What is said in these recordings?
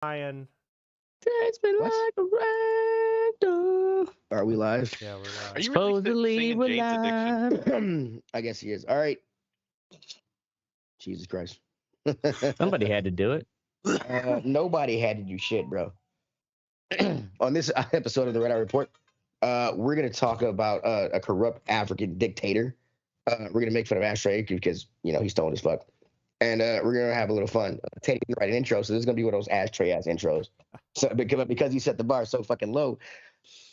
Ryan. Takes me What? like a ragdoll. Are we live? Yeah, we're live. Are you really Supposedly singing we're Jane's Addiction? live. I guess he is. All right. Jesus Christ. Somebody had to do it. Nobody had to do shit, bro. On this episode of the Red Eye Report, we're going to talk about a corrupt African dictator. We're going to make fun of Ashtray because, you know, he's stoned as fuck. And we're going to have a little fun. Teddy can write an intro, so this is going to be one of those Ashtray-ass intros. So because he set the bar so fucking low.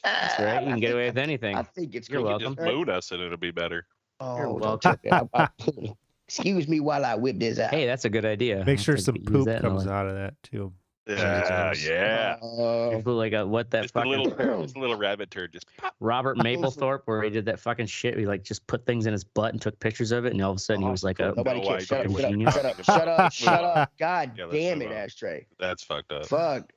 That's right. You can get away with anything. I think it's You're cool. welcome. Just moon us and it'll be better. You're Oh, welcome. excuse me while I whip this out. Hey, that's a good idea. Make sure I some could use poop that in comes a- out of that too. Yeah, Jesus. yeah. Just like a, what that Just a fucking little rabbit turd. Just pop. Robert Mapplethorpe, where he did that fucking shit. He like just put things in his butt and took pictures of it, and all of a sudden he was like a Nobody No cares. Shut up, idea shut genius. up, shut up, shut up. God Yeah, let's damn move it, on. Ashtray. That's fucked up. Fuck.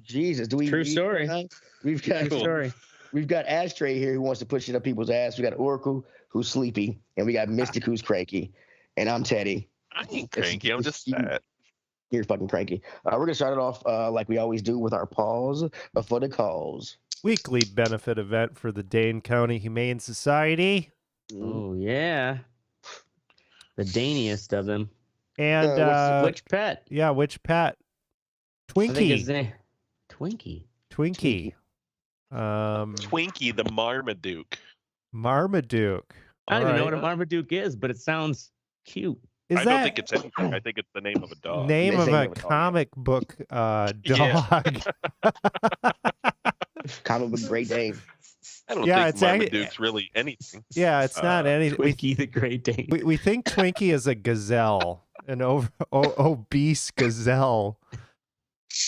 Jesus. Do we True story. We've got Cool. Story. we've got Ashtray here who wants to put shit up people's ass. We got Oracle who's sleepy, and we got Mystic who's cranky. And I'm Teddy. I ain't cranky. I'm just fat. You're fucking cranky. We're gonna start it off like we always do with our pause for the calls. Weekly benefit event for the Dane County Humane Society. Oh yeah, the daintiest of them. And Which pet? yeah, which pet? I think his Twinkie. name. Twinkie. Twinkie. Twinkie the Marmaduke. Marmaduke. I don't even know All what a right. Marmaduke is, but it sounds cute. Is I that don't think it's anything. I think it's the name of a dog. name It's of the name a of a dog, comic book dog? Yeah. Comic book Great Dane. I don't Yeah, think it's actually- Marmaduke's really anything. Yeah, it's not anything. Twinkie the Great Dane. We think Twinkie is a gazelle, an obese gazelle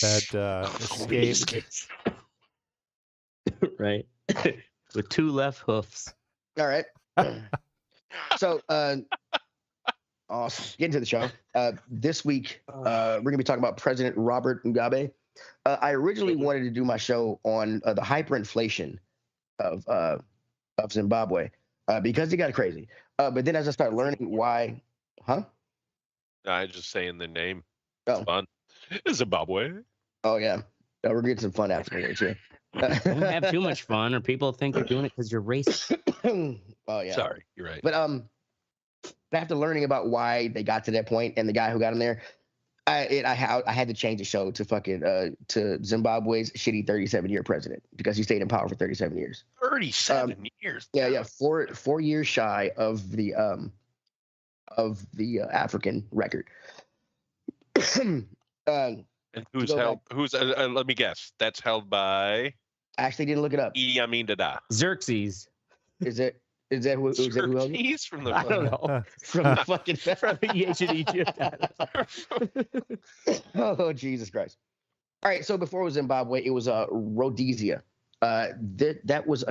that escaped. Right. With two left hoofs. All right. So, awesome. Get into the show. This week, we're going to be talking about President Robert Mugabe. I originally wanted to do my show on the hyperinflation of Zimbabwe because it got crazy. But then as I started learning why, I just saying the name. Oh. It's fun. Zimbabwe. Oh, yeah. We're getting some fun after here, too. Don't have too much fun, or people think you're doing it because you're racist. Oh, yeah. Sorry, you're right. But after learning about why they got to that point and the guy who got him there, I had to change the show to fucking to Zimbabwe's shitty 37-year president because he stayed in power for 37 years. 37 years. Yeah, 4 years shy of the African record. And who's Go held? Who's? Let me guess. That's held by I actually didn't look it up. Idi Amin Dada. Xerxes. Is that who held it? He's from the. I don't know. From the fucking From the ancient Egypt. Oh, Jesus Christ. All right, so before it was Zimbabwe, it was Rhodesia. It's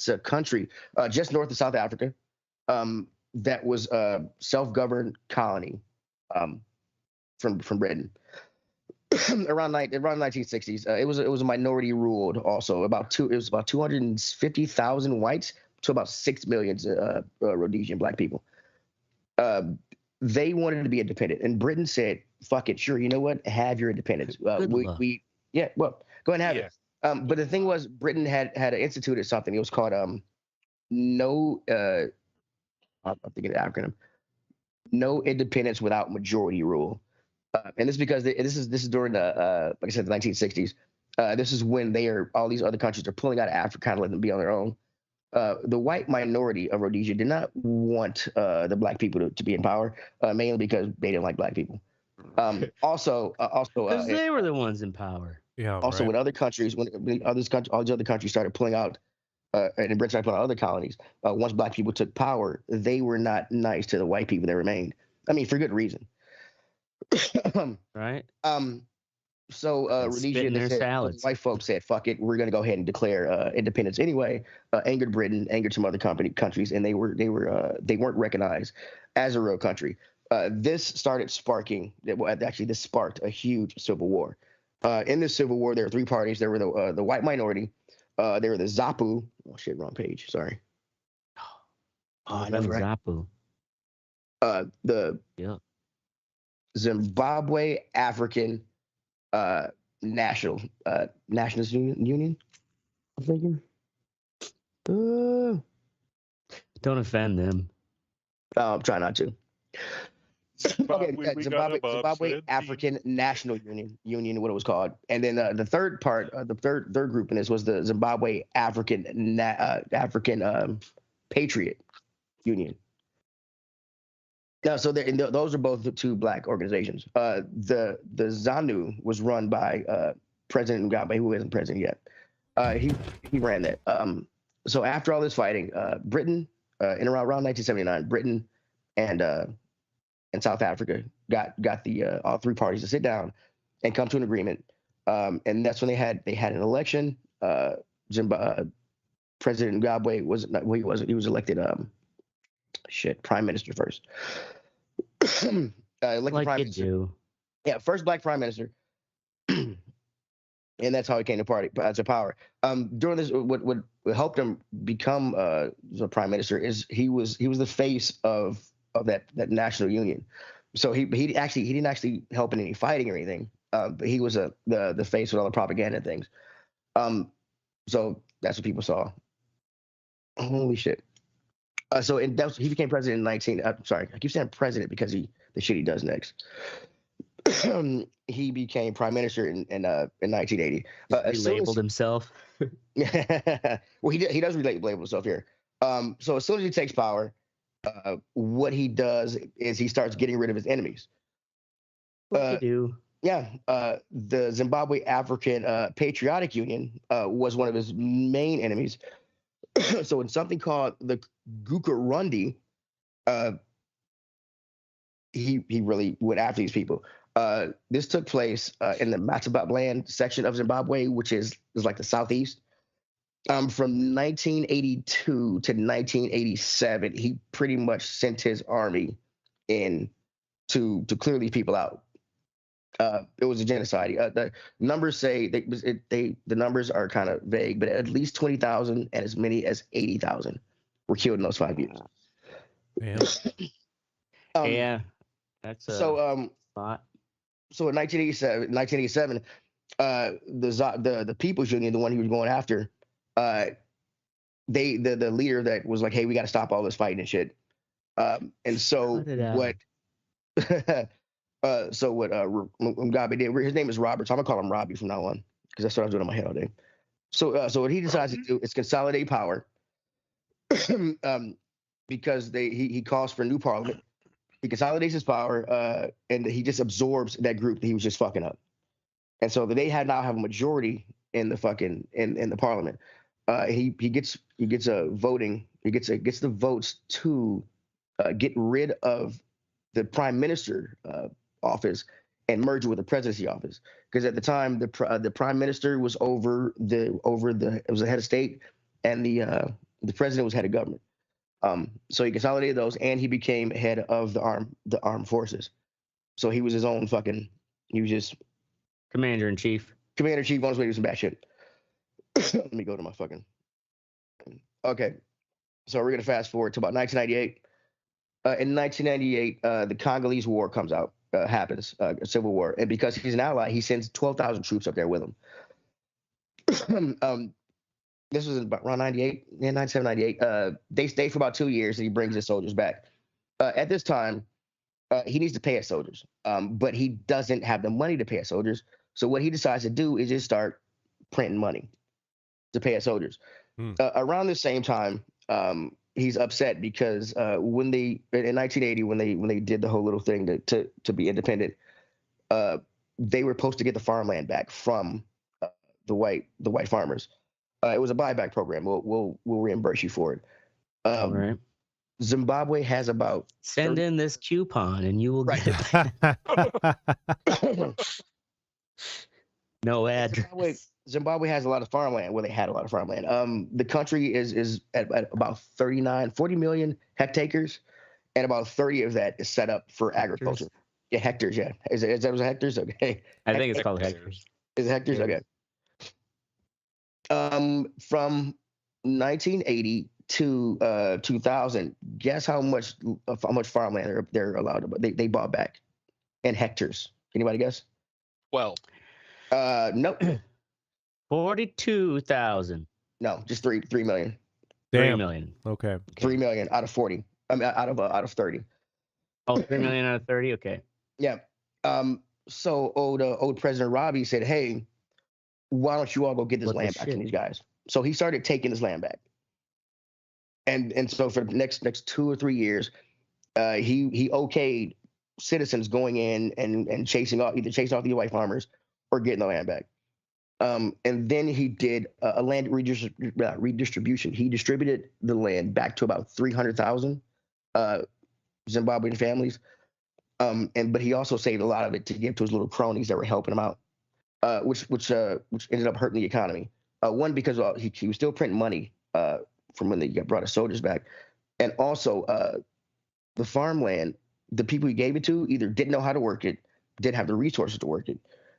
a country just north of South Africa that was a self-governed colony from Britain. around 1960s, it was a minority ruled also. It was about 250,000 whites to about 6 million Rhodesian black people. They wanted to be independent, and Britain said, "Fuck it, sure. You know what? Have your independence." Go ahead and have it. But the thing was, Britain had instituted something. It was called I'm thinking of the acronym. No independence without majority rule. And this is because this is during the like I said, the 1960s. This is when all these other countries are pulling out of Africa, kind of letting them be on their own. The white minority of Rhodesia did not want the black people to be in power, mainly because they didn't like black people. Also, Because they were the ones in power. Yeah. also, when other countries, all these other countries started pulling out, and Britain started pulling out other colonies, once black people took power, they were not nice to the white people that remained. I mean, for good reason. Right? So Rhodesia, their salads. white folks said, "Fuck it, we're going to go ahead and declare independence anyway." Angered Britain, angered some other countries, and they weren't recognized as a real country. This sparked a huge civil war. In this civil war, there were three parties. There were the white minority. There were the Zapu. Oh shit, wrong page. Sorry. I know, right? Zapu. The Yeah. Zimbabwe African Nationalist Union. I'm thinking. Don't offend them. I'm trying not to. Okay, We got Zimbabwe, a Zimbabwe bobsled African National Union, what it was called, and then the third part, the third group in this was the Zimbabwe African Patriot Union. Now, so those are both the two black organizations. The ZANU was run by President Mugabe, who isn't president yet. He ran that. So after all this fighting, Britain, in around 1979, Britain and South Africa got the all three parties to sit down and come to an agreement. And that's when they had an election. President Mugabe was not, well, he was elected prime minister first. Elected Like prime you minister. do. Yeah, first black prime minister. And that's how he came to power. During this, what helped him become the prime minister is he was the face of that national union. So he didn't actually help in any fighting or anything. But he was the face with all the propaganda and things. So that's what people saw. Holy shit. So he became president in 19. Sorry, I keep saying president because the shit he does next. He became prime minister in 1980. He labeled himself. Well, he does label himself here. So as soon as he takes power, what he does is he starts getting rid of his enemies. What you do? Yeah, the Zimbabwe African Patriotic Union was one of his main enemies. So in something called the Gukarundi, he really went after these people. This took place in the Matabeleland section of Zimbabwe, which is like the southeast. From 1982 to 1987, he pretty much sent his army in to clear these people out. It was a genocide. The numbers say the numbers are kind of vague, but at least 20,000 and as many as 80,000 were killed in those 5 years. Yeah. Yeah, that's a lot. So in 1987, the People's Union, the one he was going after, the leader that was like, hey, we got to stop all this fighting and shit. And so what Mugabe did, his name is Robert, so I'm gonna call him Robbie from now on because that's what I was doing in my head all day. So what he decides to do is consolidate power, because he calls for a new parliament. He consolidates his power, and he just absorbs that group that he was just fucking up. And so they now have a majority in the fucking in the parliament. He gets voting. He gets the votes to get rid of the prime minister office and merge it with the presidency office, because at the time the prime minister was over the it was the head of state, and the president was head of government. So he consolidated those, and he became head of the armed forces. So he was his own fucking. He was just Commander in chief. On his way to do some bad shit. Let me go to my fucking. Okay, so we're gonna fast forward to about 1998. In 1998, the Congolese War happens, a civil war, and because he's an ally, he sends 12,000 troops up there with him. This was about around 98, 97, 98. They stay for about 2 years, and he brings his soldiers back. At this time, he needs to pay his soldiers, but he doesn't have the money to pay his soldiers. So what he decides to do is just start printing money to pay his soldiers. Around the same time, he's upset because when they in 1980 when they did the whole little thing to be independent, they were supposed to get the farmland back from the white farmers. It was a buyback program. We'll reimburse you for it. All right. Zimbabwe has about send in this coupon and you will get it. No address. Zimbabwe has a lot of farmland. Well, they had a lot of farmland. The country is at about 40 million hectares, and about 30 of that is set up for agriculture. Yeah, hectares. Yeah, is that hectares? Okay. I think it's called hectares. Is it hectares? Okay. From 1980 to 2000, guess how much farmland they're allowed to. They bought back in hectares. Anybody guess? 12. Nope. 42,000. No, just 3 million. Damn. 3 million. Okay. 3 million out of 40. I mean, out of 30. Oh, 3 million out of 30. Okay. Yeah. So old President Robbie said, "Hey, why don't you all go get this What the land back from shit? these guys?" So he started taking this land back. And so for the next 2 or 3 years, he okayed citizens going in and chasing off the white farmers or getting the land back. And then he did a land redistribution. He distributed the land back to about 300,000 Zimbabwean families. But he also saved a lot of it to give to his little cronies that were helping him out, which ended up hurting the economy. One, because he was still printing money from when they brought his soldiers back, and also the farmland, the people he gave it to either didn't know how to work it, didn't have the resources to work it,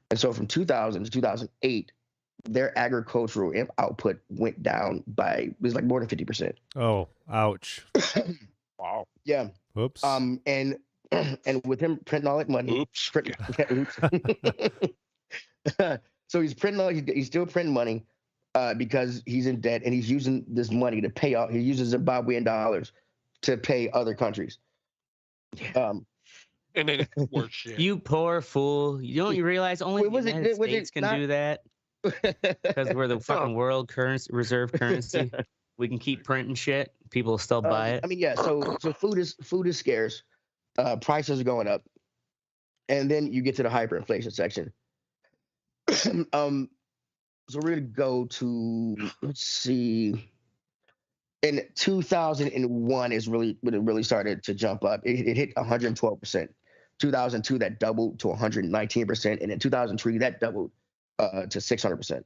and so from 2000 to 2008, their agricultural output went down by, it was like more than 50%. Oh, ouch. Wow. Yeah. Whoops. And with him printing all that money, Oops. oops. So he's still printing money because he's in debt, and he's using this money to pay off. He uses Zimbabwean dollars to pay other countries. And then worse shit. You poor fool. You realize only the United States can do that? Because we're the fucking world reserve currency. We can keep printing shit. People still buy it. I mean, yeah. So food is scarce. Prices are going up, and then you get to the hyperinflation section. So we're gonna go to, let's see. In 2001 is really when it really started to jump up. It hit 112%. 2002 that doubled to 119%, and in 2003 that doubled to 600%.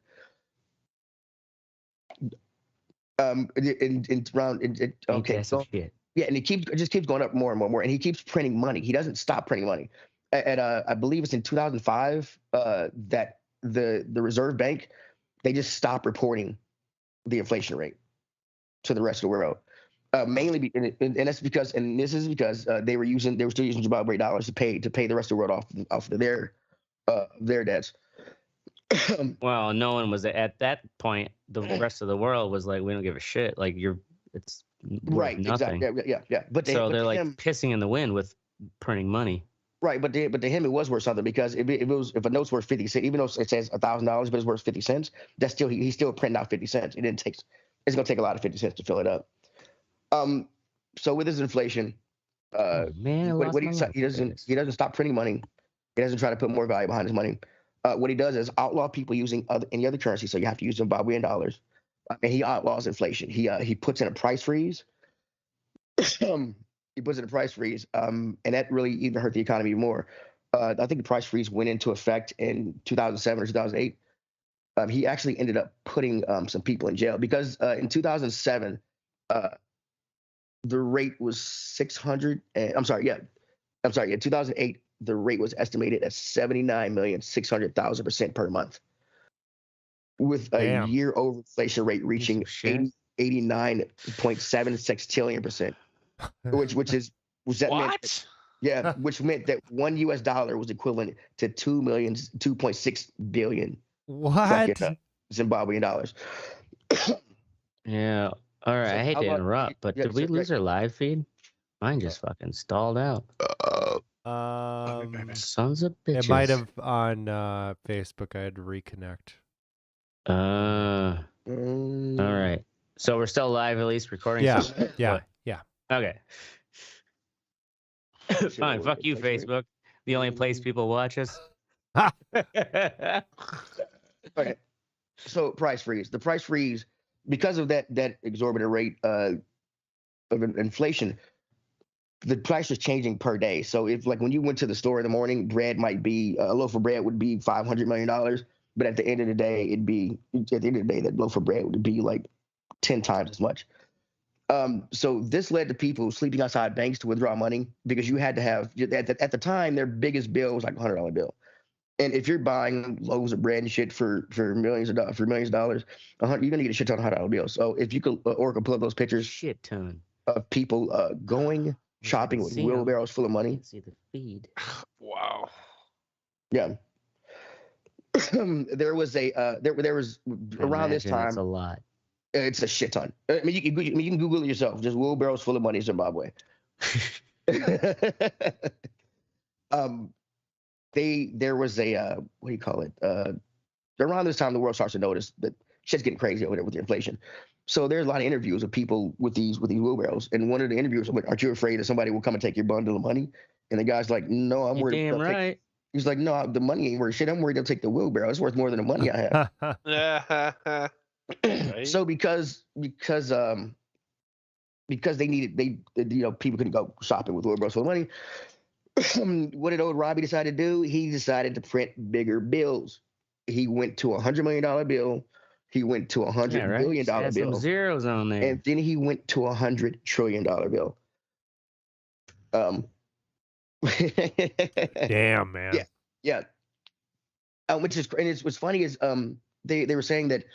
Okay, so shit. yeah, and it just keeps going up more and more and more, and he keeps printing money. He doesn't stop printing money. At I believe it's in 2005 that the Reserve Bank, they just stopped reporting the inflation rate to the rest of the world. Mainly, and that's because, and this is because they were still using Zimbabwe dollars to pay the rest of the world off of their debts. Well, no one was at that point. The rest of the world was like, we don't give a shit. Like it's right, nothing. exactly, yeah. But they're like pissing in the wind with printing money. Right, but to him it was worth something, because if a note's worth 50 cents, even though it says $1,000, but it's worth 50 cents, that's still he's still printing out 50 cents. It's gonna take a lot of 50 cents to fill it up. So with his inflation, he doesn't stop printing money. He doesn't try to put more value behind his money. What he does is outlaw people using any other currency. So you have to use Zimbabwean dollars, and he outlaws inflation. He puts in a price freeze. He puts in a price freeze, and that really even hurt the economy more. I think the price freeze went into effect in 2007 or 2008. He actually ended up putting some people in jail because in 2007, the rate was 600. In 2008, the rate was estimated at 79,600,000% per month, with a year-over inflation rate reaching 89.76 trillion %. Which meant that $1 was equivalent to 2.6 billion. What? Zimbabwean dollars. Yeah. All right. So I hate to interrupt, but did we lose our live feed? Mine just fucking stalled out. Sons of bitches. It might have on Facebook. I had to reconnect. All right. So we're still live, at least recording. Yeah. So, Yeah. Okay. Fine. Fuck you, Facebook. The only place people watch us. Okay. So price freeze. The price freeze, because of that exorbitant rate of inflation, the price is changing per day. So if, like, when you went to the store in the morning, bread might be a loaf of bread would be $500 million, but at the end of the day, that loaf of bread would be like 10 times as much. So this led to people sleeping outside banks to withdraw money, because you had to have, at the time, their biggest bill was like a $100 bill. And if you're buying loaves of bread and shit for millions of dollars, you're gonna get a shit ton of $100 bills. So if you could, or pull up those pictures, shit ton of people going shopping with wheelbarrows full of money. See the feed. Wow. Yeah. there was around this time. It's a lot. It's a shit ton. I mean, you can Google it yourself. Just wheelbarrows full of money in Zimbabwe. There was a what do you call it? Around this time, the world starts to notice that shit's getting crazy over there with the inflation. So there's a lot of interviews of people with these wheelbarrows, and one of the interviews was, "Aren't you afraid that somebody will come and take your bundle of money?" And the guy's like, "No, I'm worried." Damn right. He's like, "No, the money ain't worth shit. I'm worried they'll take the wheelbarrow. It's worth more than the money I have." So because they people couldn't go shopping with wheelbarrows full of money. What did old Robbie decide to do? He decided to print bigger bills. He went to $100 million bill. He went to $100 billion bill. Some zeros on there. And then he went to $100 trillion bill. Damn, man. Yeah. Which is, and what's funny is they were saying that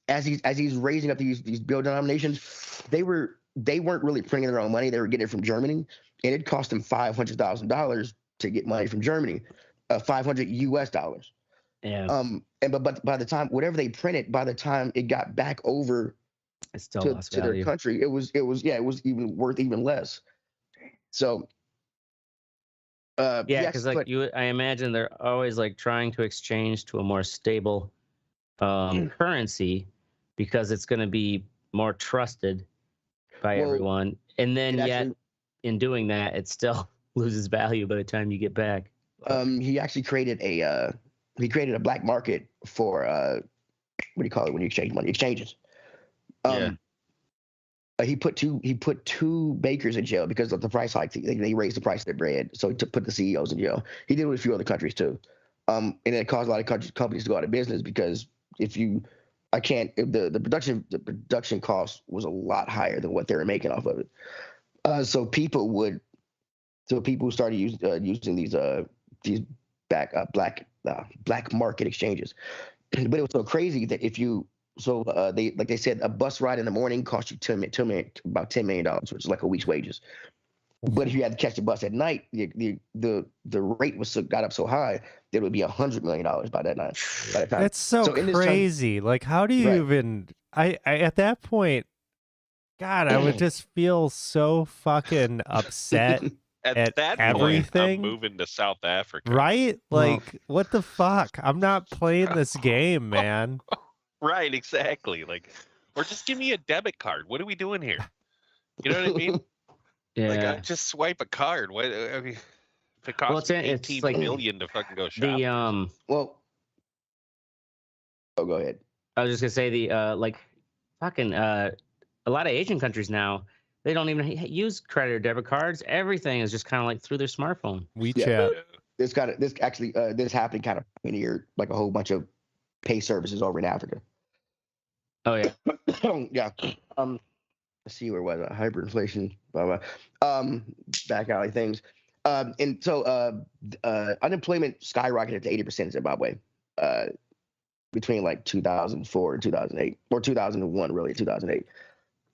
as he's raising up these bill denominations, they weren't really printing their own money. They were getting it from Germany, and it cost them $500,000 to get money from Germany, $500 US. Yeah. But by the time whatever they printed, by the time it got back over to their country, it was even worth even less. So. Because I imagine they're always like trying to exchange to a more stable currency because it's going to be more trusted by everyone, and then in doing that, it still loses value by the time you get back. He actually created a black market for what do you call it when you exchange money? Exchanges. He put two bakers in jail because of the price hike. They raised the price of their bread, so he put the CEOs in jail. He did it with a few other countries too, and it caused a lot of companies to go out of business because the production cost was a lot higher than what they were making off of it. So people started using these black market exchanges, but it was so crazy that they said a bus ride in the morning cost you about $10 million, which is like a week's wages. But if you had to catch the bus at night, the rate got up so high that it would be $100 million by that night. By that time. That's so crazy. Like, how do you even? I at that point, God, I would just feel so fucking upset. At that everything. Point, I'm moving to South Africa. Right? Like, what the fuck? I'm not playing this game, man. Right, exactly. Like, or just give me a debit card. What are we doing here? You know what I mean? Yeah. Like, I just swipe a card. What? I mean, if it costs $18 million to fucking go shopping. Go ahead. I was just gonna say a lot of Asian countries now, they don't even use credit or debit cards. Everything is just kind of like through their smartphone. WeChat. Yeah. This happened kind of pioneered like a whole bunch of pay services over in Africa. Oh yeah. Yeah. Let's see where was it? Hyperinflation. Blah blah. Back alley things. And so unemployment skyrocketed to 80% in Zimbabwe. Between like 2004 and 2008, or 2001, really, 2008.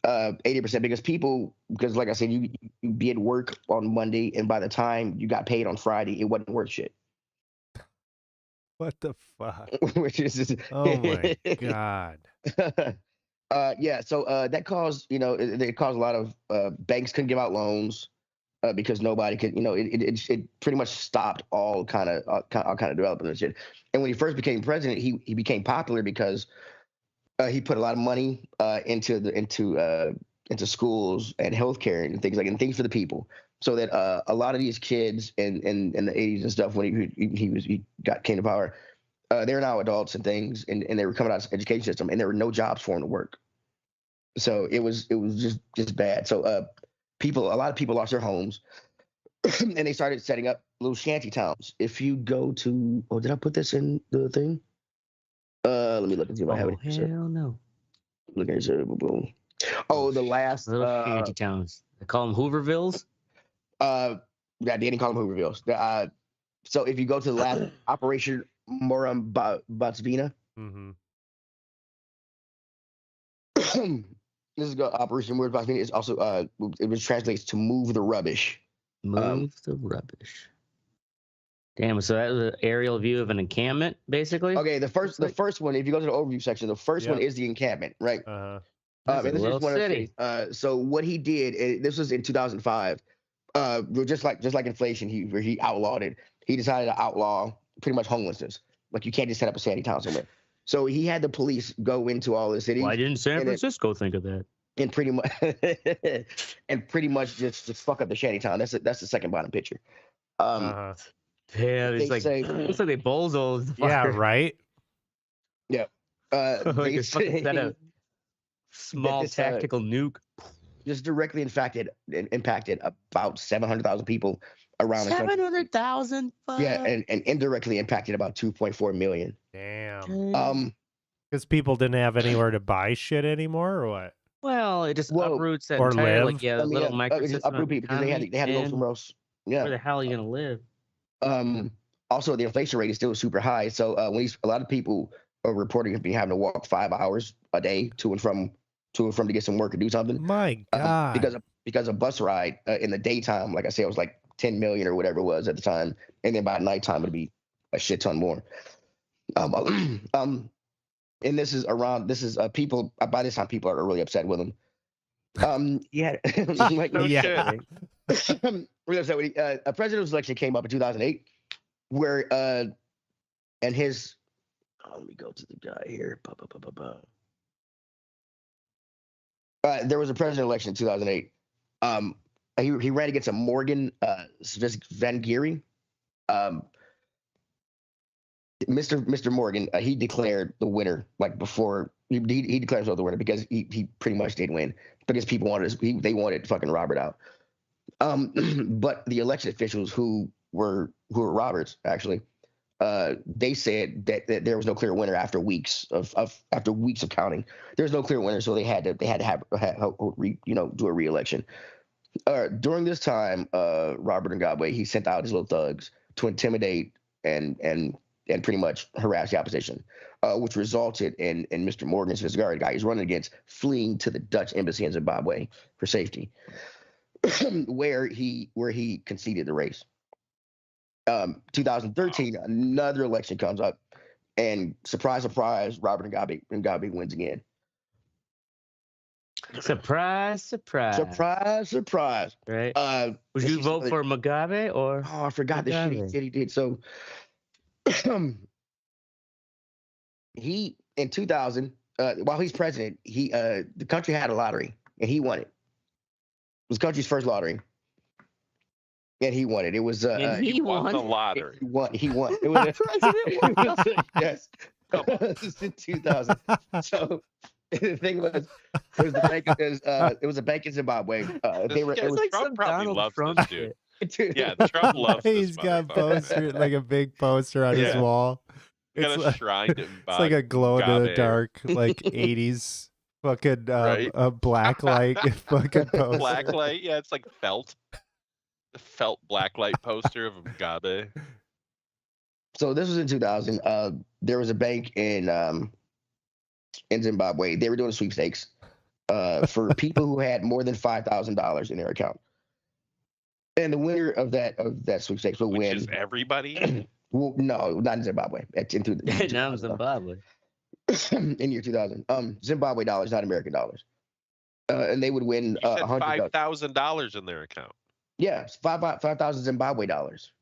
80% because like I said, you be at work on Monday, and by the time you got paid on Friday, it wasn't worth shit. What the fuck? Which is just... Oh my God. Yeah. So that caused, it caused a lot of banks couldn't give out loans because nobody could, it pretty much stopped all kind of development and shit. And when he first became president, he became popular because he put a lot of money into schools and healthcare and things for the people. So that a lot of these kids in the 80s and stuff, when he came to power, they're now adults and things, and they were coming out of the education system, and there were no jobs for them to work. So it was just bad. So a lot of people lost their homes, and they started setting up little shanty towns. If you go to, did I put this in the thing? Let me look and see if I have it. Hell no. Look at it. Boom. Oh, the last little shanty towns. They call them Hoovervilles. Yeah, they didn't call them Hoovervilles. So if you go to the last Operation Morambatsvina, this is Operation Morambatsvina. It's also it was translated to move the rubbish. Move the rubbish. Damn, so that was an aerial view of an encampment, basically. Okay, the first one, if you go to the overview section, the first one is the encampment, right? That's And a this is little one of the city. things. So what he did, this was in 2005. Just like inflation, he outlawed it. He decided to outlaw pretty much homelessness. Like you can't just set up a shanty town somewhere. So he had the police go into all the cities. Why didn't San Francisco think of that? And pretty much just fuck up the shanty town. That's the second bottom picture. Yeah, it's like looks like they bulldozed. Yeah, right. Yeah. Like They a fucking set of say small this, tactical nuke. just directly impacted about 700,000 people around the country. 700,000. Yeah, and indirectly impacted about 2.4 million. Damn. Because people didn't have anywhere to buy shit anymore, or what? Well, it just uproots that or entire live. like little microsystem. Uproot people because they had to go somewhere else. Yeah. Where the hell are you gonna live? Also, the inflation rate is still super high. So when a lot of people are reporting of being having to walk 5 hours a day to and from to get some work or do something. My God. Because a bus ride in the daytime, like I said, it was like 10 million or whatever it was at the time, and then by nighttime it'd be a shit ton more. And this is people by this time people are really upset with him. Yeah, like, no shit. Really upset with a presidential election came up in 2008, where and his let me go to the guy here. There was a presidential election in 2008. He ran against a Morgan Svengeri. Mr. Morgan, he declared the winner like before he declared himself the winner because he pretty much did win because people they wanted fucking Robert out. But the election officials who were Roberts actually, they said that there was no clear winner after weeks of counting. There was no clear winner, so they had to do a re-election. During this time, Robert Mugabe, he sent out his little thugs to intimidate and pretty much harass the opposition, which resulted in Mr. Morgan Svengeri, guy he's running against, fleeing to the Dutch embassy in Zimbabwe for safety, where he conceded the race. 2013, another election comes up, and surprise, surprise, Robert Mugabe wins again. Surprise, surprise. Surprise, surprise. Right. Would you vote for Mugabe or? Oh, I forgot the shit he did. So he in 2000, while he's president, the country had a lottery and he won it. It was the country's first lottery. And he won it. It was he won the lottery. He won. It was yes. This is in 2000. So the thing was, it was a bank in Zimbabwe. Trump probably loves this dude. Yeah, Trump loves this. He's got poster, like a big poster on his wall. It's got a shrine to it's like a glow in the dark, like 80s fucking a black light fucking poster. Black light, yeah, it's like felt black light poster of Mugabe. So this was in 2000. There was a bank in Zimbabwe. They were doing sweepstakes for people who had more than $5,000 in their account. And the winner of that sweepstakes will win. Which is everybody? Well, no, not in Zimbabwe. Now in Zimbabwe. In year 2000. Zimbabwe dollars, not American dollars. And they would win $5,000 in their account. Yeah, 5,000 Zimbabwe dollars.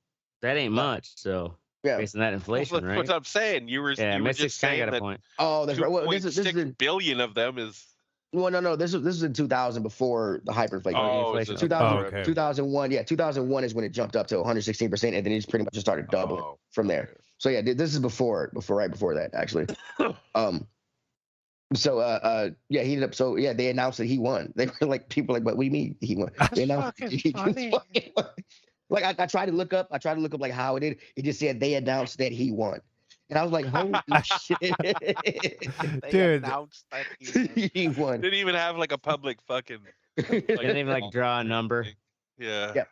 That ain't much, so yeah. Based on that inflation, right? What I'm saying. You were just saying that. Point. Oh, that's right. Well, this is billion of them is. Well, no. This is in 2000 before the hyperinflation. Oh, 2001. Yeah, 2001 is when it jumped up to 116%, and then it just pretty much just started doubling from there. So yeah, this is right before that actually. So yeah, he ended up. So yeah, they announced that he won. They were like, people were like, "What do you mean he won?" That's they announced funny. Like I tried to look up like how it did. It just said they announced that he won. And I was like, holy shit. Dude. Announced that he won. Didn't even have like a public fucking. Didn't even like draw a number. Yeah.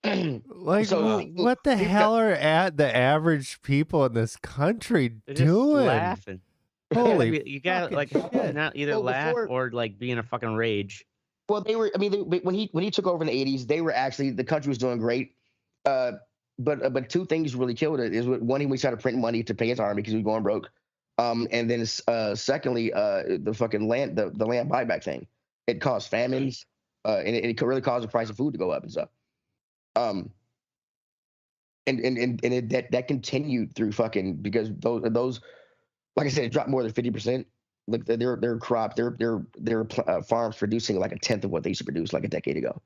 Like, so, what the hell are the average people in this country doing? Just laughing. Holy, you got like not either laugh or like be in a fucking rage. Well, they were. I mean, when he took over in the 80s, they were actually the country was doing great. but two things really killed it. Is one, he started printing money to pay his army because he was going broke. And then secondly, the fucking land the land buyback thing. It caused famines, and it really caused the price of food to go up and stuff. And that continued through fucking, because those like I said, it dropped more than 50%. Like their crop, their farms producing like a tenth of what they used to produce like a decade ago,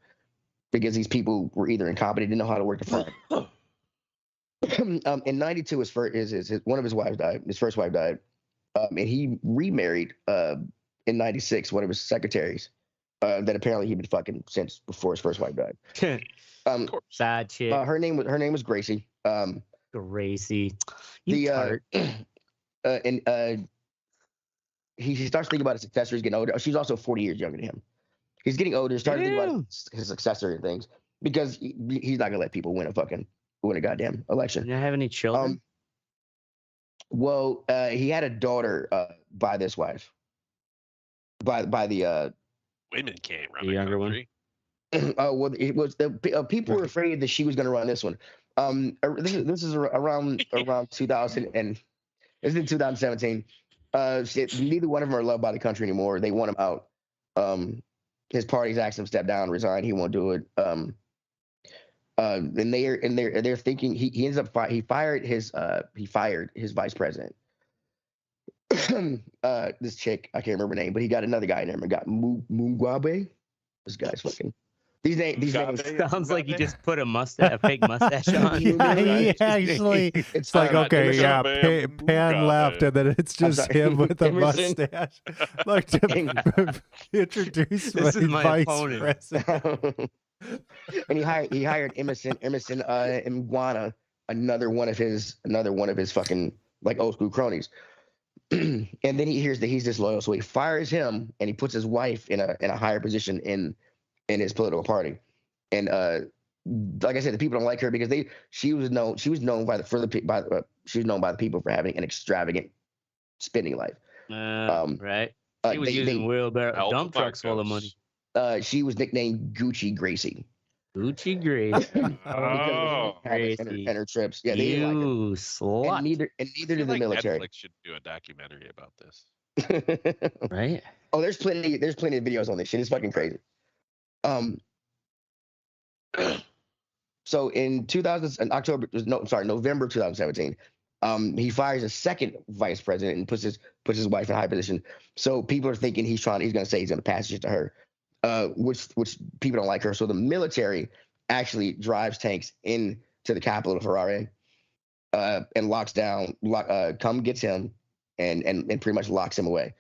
because these people were either incompetent, didn't know how to work the farm. In '92, one of his wives died. His first wife died, and he remarried in '96 one of his secretaries that apparently he'd been fucking since before his first wife died. Sad chick. Her name was Gracie. Gracie, you tart. And he starts thinking about his successor. He's getting older. She's also 40 years younger than him. He's getting older. Starting thinking about his successor and things, because he's not gonna let people win a goddamn election. You have any children? Well, he had a daughter by this wife. By the women can't run the younger country. One. Well, it was the people were afraid that she was going to run this one. This is around 2000, and this is in 2017. Neither one of them are loved by the country anymore. They want him out. His party's asked him to step down, resign. He won't do it. And they're thinking he ends up he fired his vice president. This chick, I can't remember her name, but he got another guy in there. Got Mugabe. This guy's fucking. These names sounds like you just put a fake mustache on. Yeah, actually, it's like, okay, yeah, pan left, and then it's just him with a mustache. Like to introduce my vice opponent. president. And he hired Emerson Mnangagwa, another one of his fucking like old school cronies. And then he hears that he's disloyal, so he fires him and he puts his wife in a higher position in his political party. And like I said, the people don't like her because she was known by the people for having an extravagant spending life. Right. She was using wheelbarrow dump trucks full of money. She was nicknamed Gucci Gracie. Gucci Gracie. And her trips. Yeah, they didn't like her. Slut. And neither did the military. Netflix should do a documentary about this. Right? Oh, there's plenty of videos on this shit. It's fucking crazy. So in November 2017, he fires a second vice president and puts his wife in a high position. So people are thinking he's going to say he's going to pass it to her, which people don't like her. So the military actually drives tanks into the capital of Harare, and gets him and pretty much locks him away.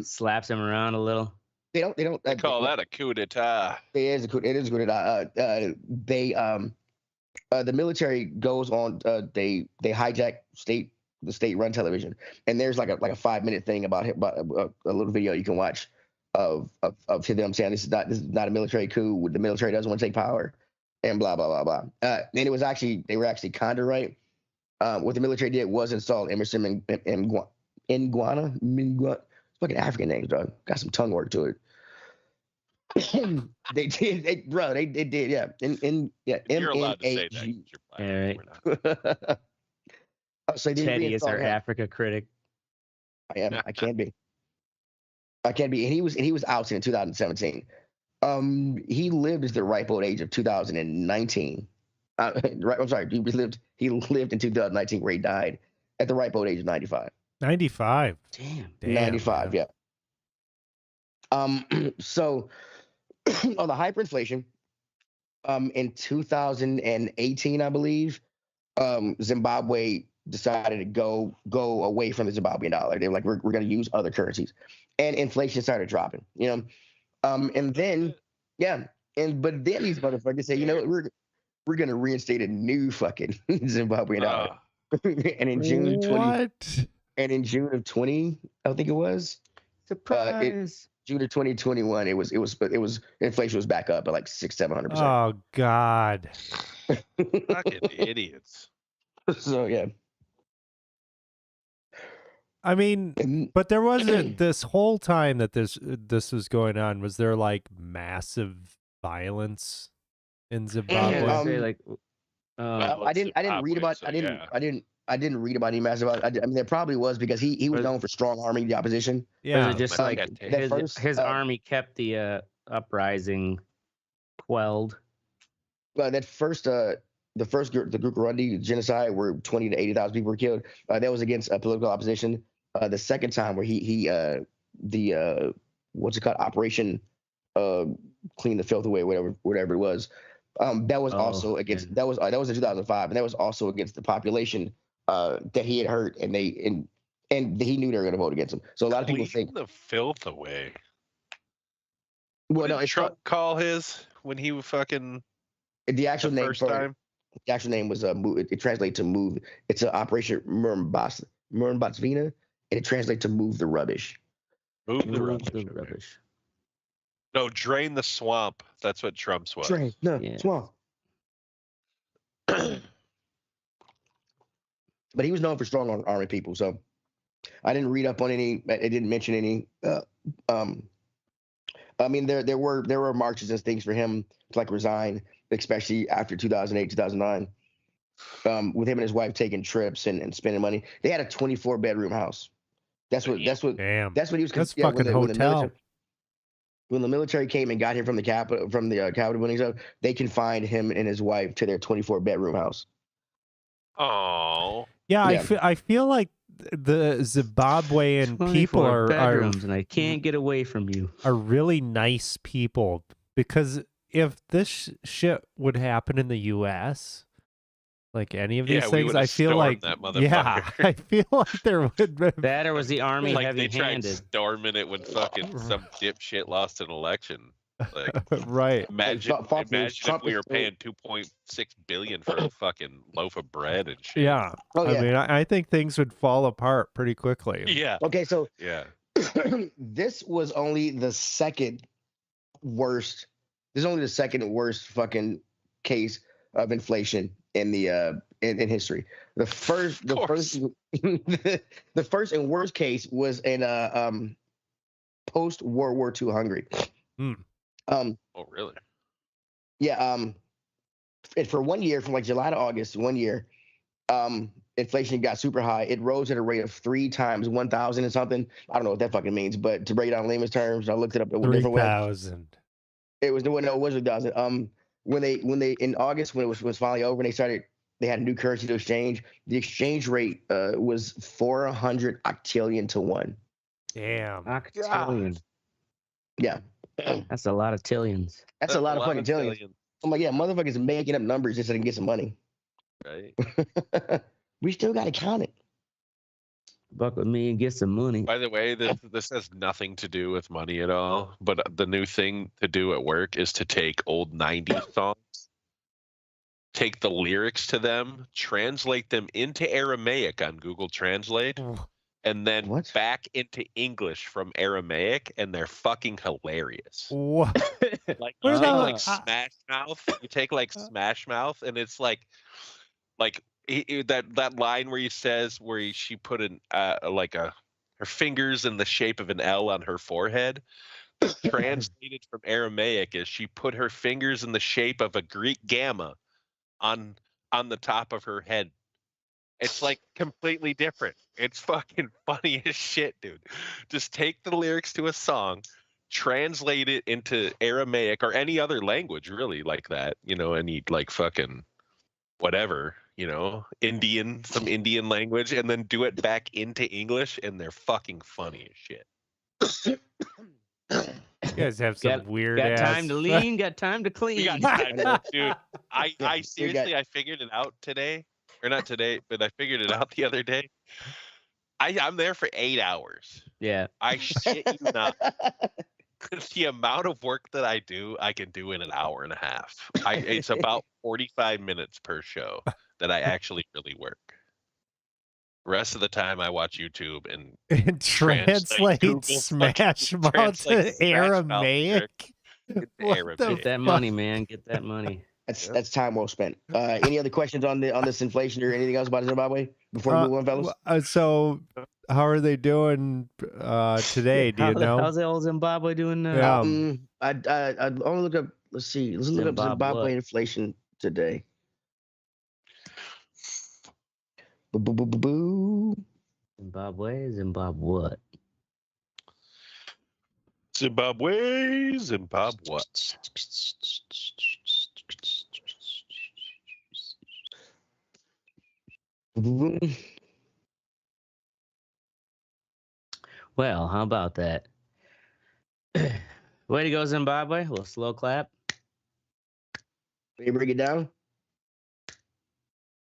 Slaps him around a little. They don't call that a coup d'etat. It is a coup d'etat. The military goes on. They hijack the state-run television, and there's like a 5-minute thing about a little video you can watch of them saying this is not a military coup. The military doesn't want to take power, and blah blah blah blah. And they were actually kind of right. What the military did was install Emerson Mnangagwa. Fucking African names, dog. Got some tongue work to it. They did, they did, yeah. You're allowed to say that. You're black. So Teddy is our Africa critic. I am. I can't be. And he was ousted in 2017. He lived at the ripe old age of 2019. Right. I'm sorry. He lived in 2019, where he died at the ripe old age of 95. 95. Damn. 95, man. Yeah. So on the hyperinflation, in 2018, I believe, Zimbabwe decided to go away from the Zimbabwean dollar. They were like, we're going to use other currencies, and inflation started dropping. And then but then these motherfuckers say, you know what, we're going to reinstate a new fucking Zimbabwean dollar. And in June 20. And in June of 20, I think it was. Surprise. June of 2021, it was inflation was back up at like 600-700%. Oh God. Fucking idiots. So yeah. I mean, but there wasn't this whole time that this was going on. Was there like massive violence in Zimbabwe? I didn't read about. I didn't read about any massive. I mean, there probably was because he was known for strong arming the opposition. Yeah, was it just like his army kept the uprising quelled? Well, that first the Gurundi genocide, where 20 to 80,000 people were killed, that was against political opposition. The second time, where he what's it called, Operation Clean the Filth Away, whatever it was. That was also against that was in 2005, and that was also against the population that he had hurt, and he knew they were going to vote against him. So a lot of people think the filth away. Well, no, did Trump call his when he was fucking the actual name first time? The actual name was it translates to move. It's an Operation Murmbatsvina, and it translates to move the rubbish. Move the rubbish. No, drain the swamp. That's what Trump's was. Drain the swamp. But he was known for strong army people, so I didn't read up on any. It didn't mention any. I mean, there were marches and things for him to like resign, especially after 2008, 2009. With him and his wife taking trips and spending money. They had a 24-bedroom house. Damn. That's what he was. That's fucking hotel. When the military came and got him from the Capitol buildings up, they confined him and his wife to their 24-bedroom house. Oh. Yeah, I feel like the Zimbabwean people are bedrooms, and I can't get away from you. Are really nice people, because if this shit would happen in the U.S., like any of these things, I feel like I feel like there would be that, or was the army like heavy-handed? They tried storming it when fucking some dipshit lost an election. Like, right. Imagine if we were paying $2.6 billion for a fucking loaf of bread and shit. Yeah. I mean, I think things would fall apart pretty quickly. Yeah. Okay, so this was only the second worst. This is only the second worst fucking case of inflation in the in history. The first and worst case was in post World War II Hungary. Oh really? Yeah. And for 1 year, from like July to August, 1 year, inflation got super high. It rose at a rate of 3 times 1,000 and something. I don't know what that fucking means, but to break it down in layman's terms, I looked it up a different way. 3,000. It was it was 1,000. When they in August, when it was finally over, and they had a new currency to exchange. The exchange rate was 400 octillion to 1. Damn. Octillion. Yeah. That's a lot of tillions. That's a lot of fucking tillions. I'm like, yeah, motherfuckers making up numbers just so they can get some money. Right. We still got to count it. Buck with me and get some money. By the way, this has nothing to do with money at all. But the new thing to do at work is to take old 90s songs, take the lyrics to them, translate them into Aramaic on Google Translate, and then back into English from Aramaic, and they're fucking hilarious. What? Like you take like Smash Mouth, Smash Mouth, and it's like that line where he says she put her fingers in the shape of an L on her forehead. Translated from Aramaic is she put her fingers in the shape of a Greek gamma on the top of her head. It's like completely different. It's fucking funny as shit, dude. Just take the lyrics to a song, translate it into Aramaic or any other language, really, like that. Any like fucking whatever, some Indian language, and then do it back into English, and they're fucking funny as shit. You guys have some weird got ass. time to lean, got time to clean. We got time, dude. I seriously, I figured it out today. Or not today, but I figured it out the other day. I'm there for 8 hours. Yeah. I shit you not. The amount of work that I do, I can do in an hour and a half. It's about 45 minutes per show that I actually really work. The rest of the time, I watch YouTube and translate Smash Mouth to Aramaic. Get that money, man. Get that money. That's time well spent. Any other questions on this inflation or anything else about Zimbabwe before we move on, fellas? So, how are they doing today? Do you know? How's the old Zimbabwe doing now? I only look up. Let's look up Zimbabwe inflation today. Zimbabwe, what? Zimbabwe what? Well, how about that? Way to go, Zimbabwe. A little slow clap. Can you break it down?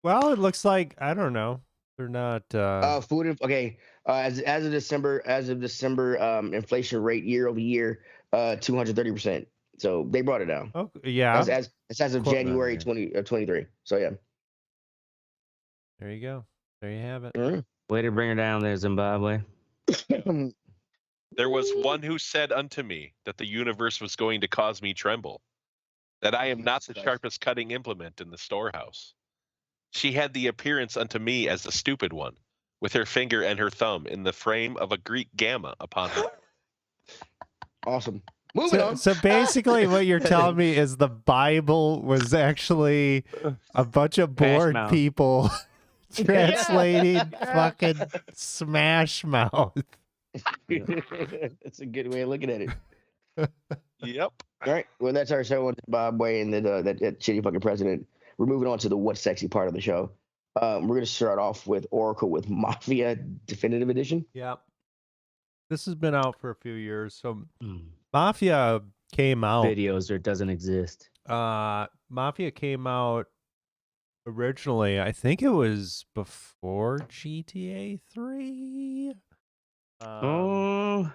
Well, it looks like, I don't know. They're not okay. As of December, inflation rate year over year, 230%. So they brought it down. Oh, yeah. As of January 2023. So yeah. There you go. There you have it. Mm-hmm. Way to bring her down there, Zimbabwe. There was one who said unto me that the universe was going to cause me tremble, that I am not the sharpest cutting implement in the storehouse. She had the appearance unto me as the stupid one, with her finger and her thumb in the frame of a Greek gamma upon her. Awesome. Moving on. So basically what you're telling me is the Bible was actually a bunch of bored people translating fucking Smash Mouth. That's a good way of looking at it. Yep. All right. Well, that's our show on Zimbabwe and that shitty fucking president. We're moving on to the what's sexy part of the show. We're going to start off with Oracle with Mafia Definitive Edition. Yep. This has been out for a few years. So Mafia came out. Videos, or it doesn't exist. Mafia came out originally, I think it was before GTA 3. Oh,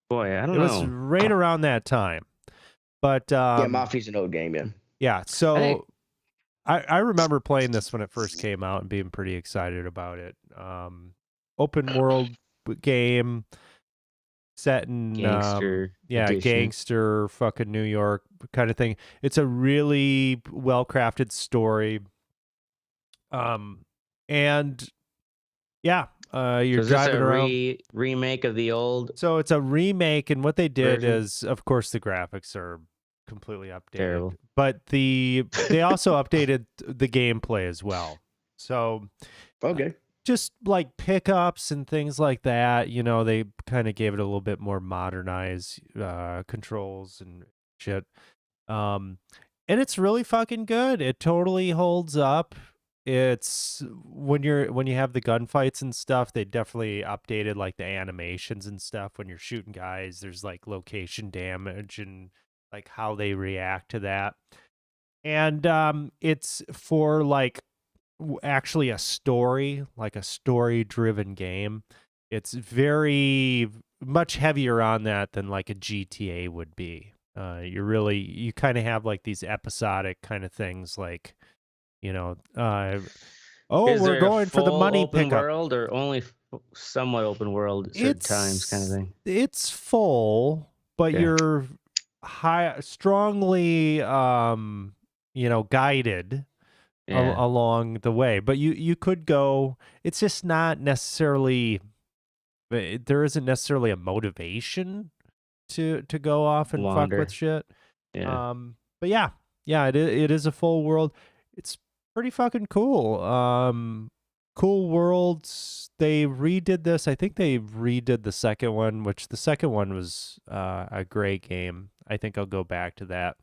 boy, I don't know. It was right around that time. But yeah, Mafia's an old game, yeah. Yeah, so I remember playing this when it first came out and being pretty excited about it. Open world game set in gangster fucking New York kind of thing. It's a really well crafted story. And yeah, you're driving around. Remake of the old. So it's a remake, and what they did is, of course, the graphics are completely updated. Terrible. But they also updated the gameplay as well. So just like pickups and things like that, you know, they kind of gave it a little bit more modernized controls and shit. And it's really fucking good. It totally holds up. It's when you have the gunfights and stuff, they definitely updated like the animations and stuff. When you're shooting guys, there's like location damage and like how they react to that. And it's for like actually a story, like a story-driven game. It's very much heavier on that than like a GTA would be. You kind of have like these episodic kind of things, like, you know, we're going for the money open pickup. World, or only somewhat open world at certain times kind of thing? It's full, but you're strongly guided along the way. But you could go, it's just not necessarily, there isn't necessarily a motivation to go off and fuck with shit. But yeah, it is a full world. It's pretty fucking cool. Cool worlds. They redid this. I think they redid the second one, which the second one was a great game. I think I'll go back to that.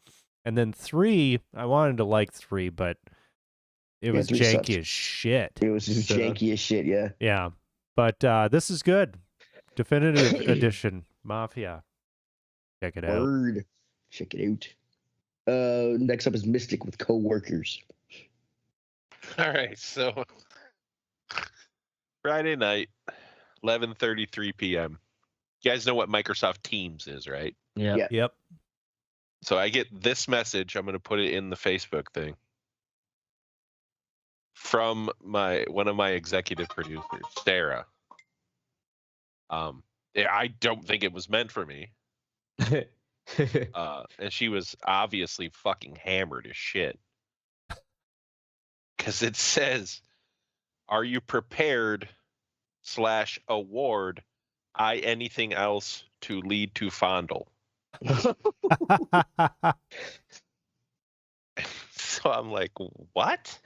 And then 3, I wanted to like 3, but it was janky as shit. It was just janky as shit, yeah. Yeah. But this is good. Definitive Edition, Mafia. Check it out. Check it out. Next up is Mystic with Coworkers. All right, so Friday night, 11:33 p.m. You guys know what Microsoft Teams is, right? Yeah. Yep. So I get this message. I'm going to put it in the Facebook thing from one of my executive producers, Sarah. I don't think it was meant for me. And she was obviously fucking hammered as shit. Because it says, "Are you prepared / award anything else to lead to fondle?" So So I'm like, what?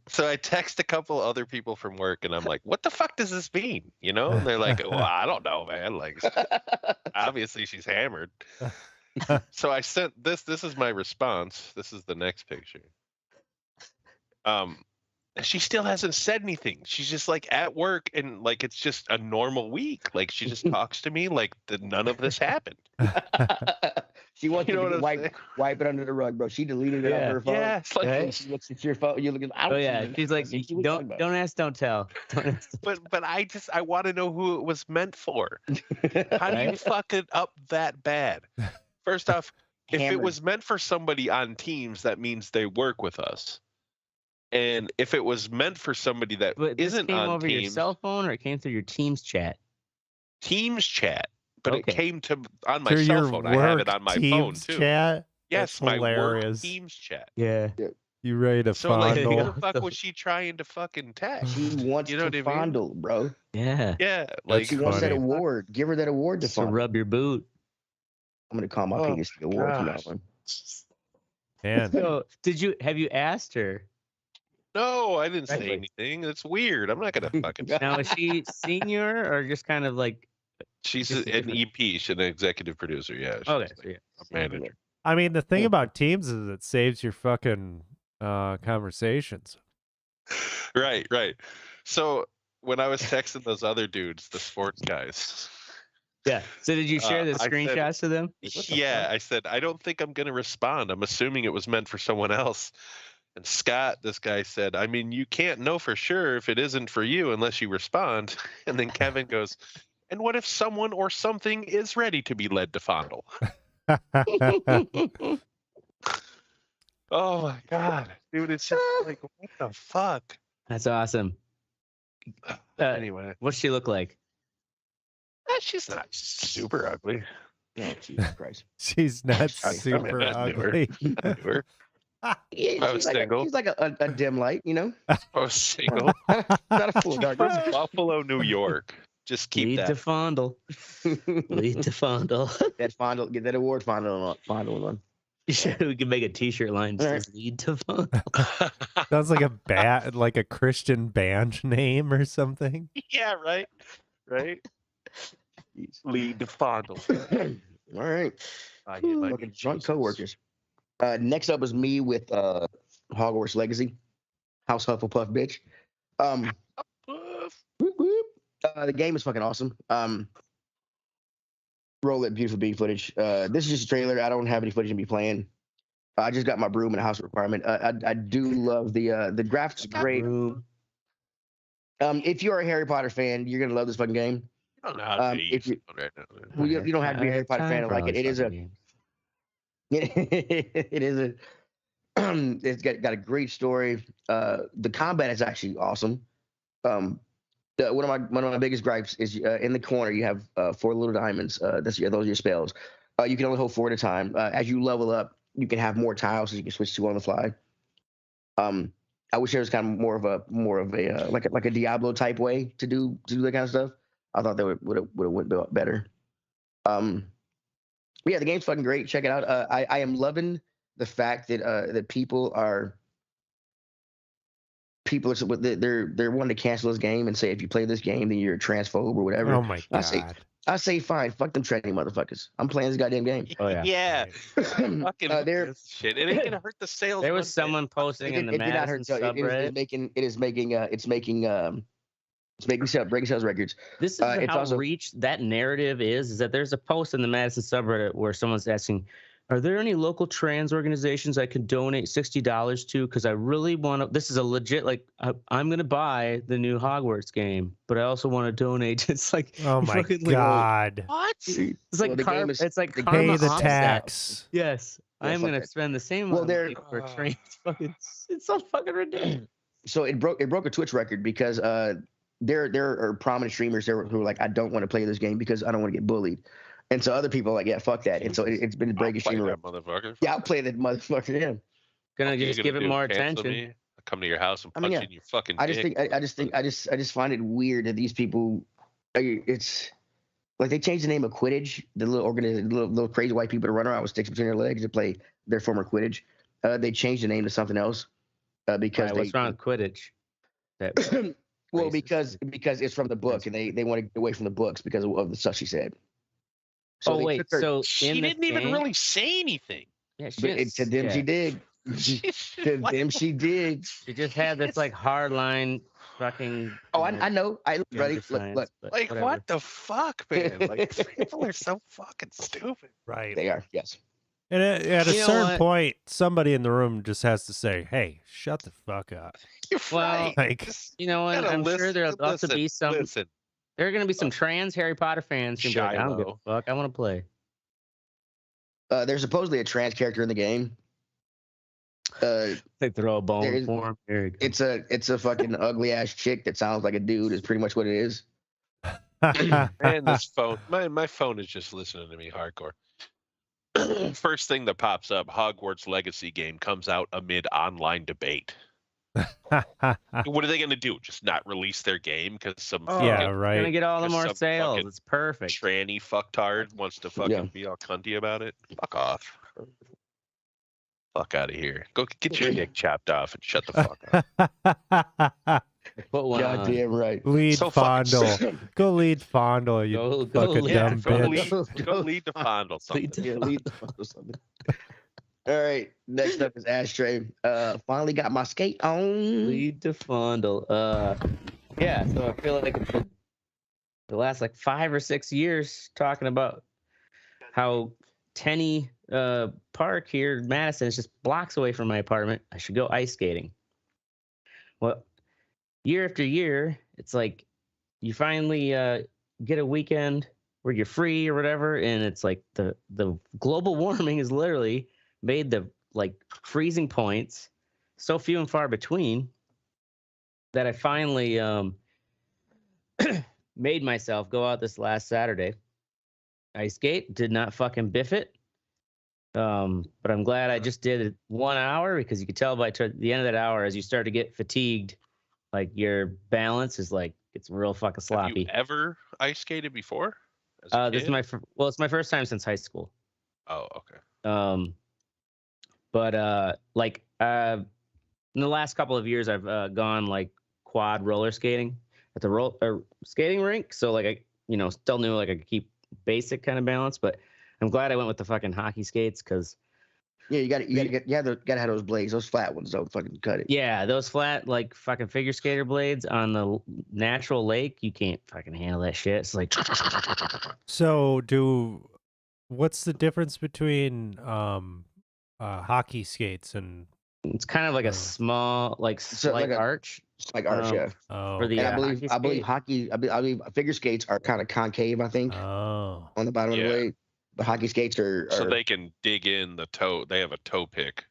So I text a couple other people from work, and I'm like, what the fuck does this mean? You know? And they're like, well, I don't know, man. Like, obviously she's hammered. So I sent this. This is my response. This is the next picture. She still hasn't said anything. She's just like at work, and like it's just a normal week. Like she just talks to me like none of this happened. She wants to wipe it under the rug, bro. She deleted it off her phone. Yeah, it's like she looks at your phone. You're looking. Oh yeah, she's like, don't ask, don't tell. But I want to know who it was meant for. How do you fuck it up that bad? First off, if it was meant for somebody on Teams, that means they work with us. And if it was meant for somebody that isn't came on over Teams, your cell phone, or it came through your Teams chat? Teams chat, but it came on my through cell phone. I have it on my phone too. Chat? Yes, That's my hilarious. work Teams chat. Yeah. You ready to So like, fondle? who the fuck was she trying to fucking text? She wants to fondle, bro. Yeah. Yeah, like she wants that award. Give her that award to fondle. Rub your boot. I'm gonna call my penis the award from that one. Man. So, have you asked her? No, I didn't say anything. That's weird. I'm not gonna fucking. Now, is she senior or just kind of like? She's an EP. She's an executive producer. Yeah. Okay. Like a manager. I mean, the thing about Teams is it saves your fucking conversations. Right. So when I was texting those other dudes, the sports guys. Yeah. So did you share the screenshots to them? Yeah, I said I don't think I'm gonna respond. I'm assuming it was meant for someone else. And Scott, this guy said, I mean, you can't know for sure if it isn't for you unless you respond. And then Kevin goes, and what if someone or something is ready to be led to fondle? Oh my God, dude, it's just like, what the fuck? That's awesome. Anyway, what's she look like? She's not super ugly. Oh, Jesus Christ. She's not super ugly. I knew her. I was single. He's like a dim light, you know? I was single. Not a full dark. Buffalo, New York. Just keep Lead that. to fondle. Lead to fondle. That fondle, get that award fondle on. We can make a T-shirt line that says "Lead to fondle." Sounds like like a Christian band name or something. Yeah, right. Lead to fondle. All right. Fucking drunk coworkers. Next up is me with Hogwarts Legacy, House Hufflepuff, bitch. The game is fucking awesome. Roll it, beautiful beat footage. This is just a trailer. I don't have any footage to be playing. I just got my broom and a house requirement. I do love the graphics. Great. If you're a Harry Potter fan, you're gonna love this fucking game. I don't know how to if you don't have to be a Harry Potter fan to like it. It is a. It is a. It's got a great story. The combat is actually awesome. One of my biggest gripes is in the corner you have 4 little diamonds. Those are your spells. You can only hold 4 at a time. As you level up, you can have more tiles that you can switch to on the fly. I wish there was kind of more of a like a Diablo type way to do that kind of stuff. I thought that would have went better. Yeah, the game's fucking great. Check it out. I am loving the fact that that people are they're wanting to cancel this game and say if you play this game then you're a transphobe or whatever. Oh my God. I say fine, fuck them tranny motherfuckers. I'm playing this goddamn game. Oh yeah. Yeah. Fucking shit. It ain't gonna hurt the sales. There was someone posting in the Madison subreddit. It's making breaking sales records. This is how reach that narrative is that there's a post in the Madison subreddit where someone's asking, are there any local trans organizations I could donate $60 to? Because I really want to. This is a legit, like, I'm going to buy the new Hogwarts game, but I also want to donate. It's like, oh my God. What? It's like, it's like pay the tax. Yes. I am going to spend the same amount of money for trans. It's so fucking ridiculous. So it broke a Twitch record because there are prominent streamers there who are like, I don't want to play this game because I don't want to get bullied. And so other people are like, yeah, fuck that. And so it's been breaking streamer. Motherfucker. Yeah, I'll play that motherfucker. Yeah. Gonna just give it more attention. I come to your house and punch you in your fucking dick. I just find it weird that these people, it's like they changed the name of Quidditch, the little crazy white people to run around with sticks between their legs to play their former Quidditch. They changed the name to something else because what's wrong with Quidditch? Well, because it's from the book, and they want to get away from the books because of the stuff she said. So wait, so she didn't even really say anything. Yeah, to them she did. To them she did. She just had this like hard line fucking. Oh, I know. Look. Like whatever. What the fuck, man? Like people are so fucking stupid. Right. They are. Yes. And at a certain point, somebody in the room just has to say, "Hey, shut the fuck up." Well, like, you know what? I'm sure there'll also be some. Listen. There are going to be some trans Harry Potter fans who be like, I don't give a fuck. I want to play. There's supposedly a trans character in the game. They throw a bone for him. There you go. It's a fucking ugly ass chick that sounds like a dude. Is pretty much what it is. And this phone, my phone is just listening to me hardcore. First thing that pops up: Hogwarts Legacy game comes out amid online debate. What are they going to do? Just not release their game because some right. Gonna get all the more sales. It's perfect. Tranny fucktard wants to fucking be all cunty about it. Fuck off. Fuck out of here. Go get your dick chopped off and shut the fuck up. Put one Goddamn right. Lead fondle. Go lead fondle, you fucking dumb bitch. Go lead to fondle something. Lead to fondle something. All right. Next up is Ashtray. Finally got my skate on. Lead to fondle. Yeah. So I feel like the last like 5 or 6 years talking about how Tenney Park here in Madison is just blocks away from my apartment. I should go ice skating. Well, year after year, it's like you finally get a weekend where you're free or whatever, and it's like the global warming has literally made the like freezing points so few and far between that I finally made myself go out this last Saturday. Ice skate, did not fucking biff it. But I'm glad I just did it 1 hour because you could tell by the end of that hour, as you start to get fatigued, like your balance is like, it's real fucking sloppy. Have you ever ice skated before? This is it's my first time since high school. Oh, okay. But like in the last couple of years, I've gone like quad roller skating at the skating rink. So like I, still knew like I could keep basic kind of balance, but I'm glad I went with the fucking hockey skates because. Yeah, you gotta have those blades, those flat ones. Don't fucking cut it. Yeah, those flat like fucking figure skater blades on the natural lake, you can't fucking handle that shit. It's like. So what's the difference between hockey skates and? It's kind of like a small, like slight arch. Like arch, yeah. Oh. For the, and I believe figure skates are kind of concave. I think. Oh. On the bottom of the blade. But hockey skates are so they can dig in the toe. They have a toe pick.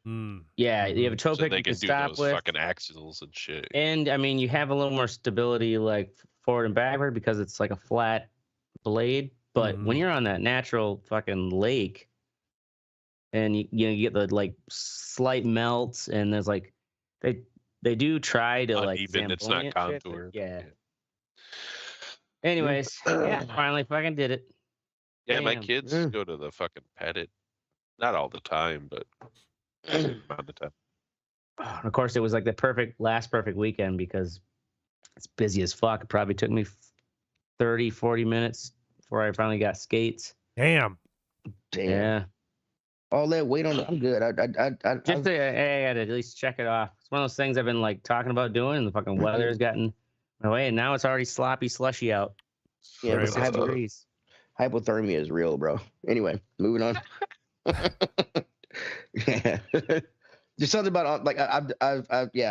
Yeah, you have a toe pick. They can do those fucking axles and shit. And I mean, you have a little more stability, like forward and backward, because it's like a flat blade. But when you're on that natural fucking lake, and you get the like slight melts, and there's like they do try to like uneven. It's not contour. Yeah. Anyways, yeah, finally fucking did it. Yeah, my kids go to the fucking Pettit. Not all the time, but all the time. Of course, it was like the last perfect weekend because it's busy as fuck. It probably took me 30, 40 minutes before I finally got skates. Damn. Yeah. All that weight on it, I'm good. I had to at least check it off. It's one of those things I've been like talking about doing, and the fucking weather has gotten my way, and now it's already sloppy, slushy out. Yeah, hypothermia is real, bro. Anyway, moving on. Yeah, just something about like I've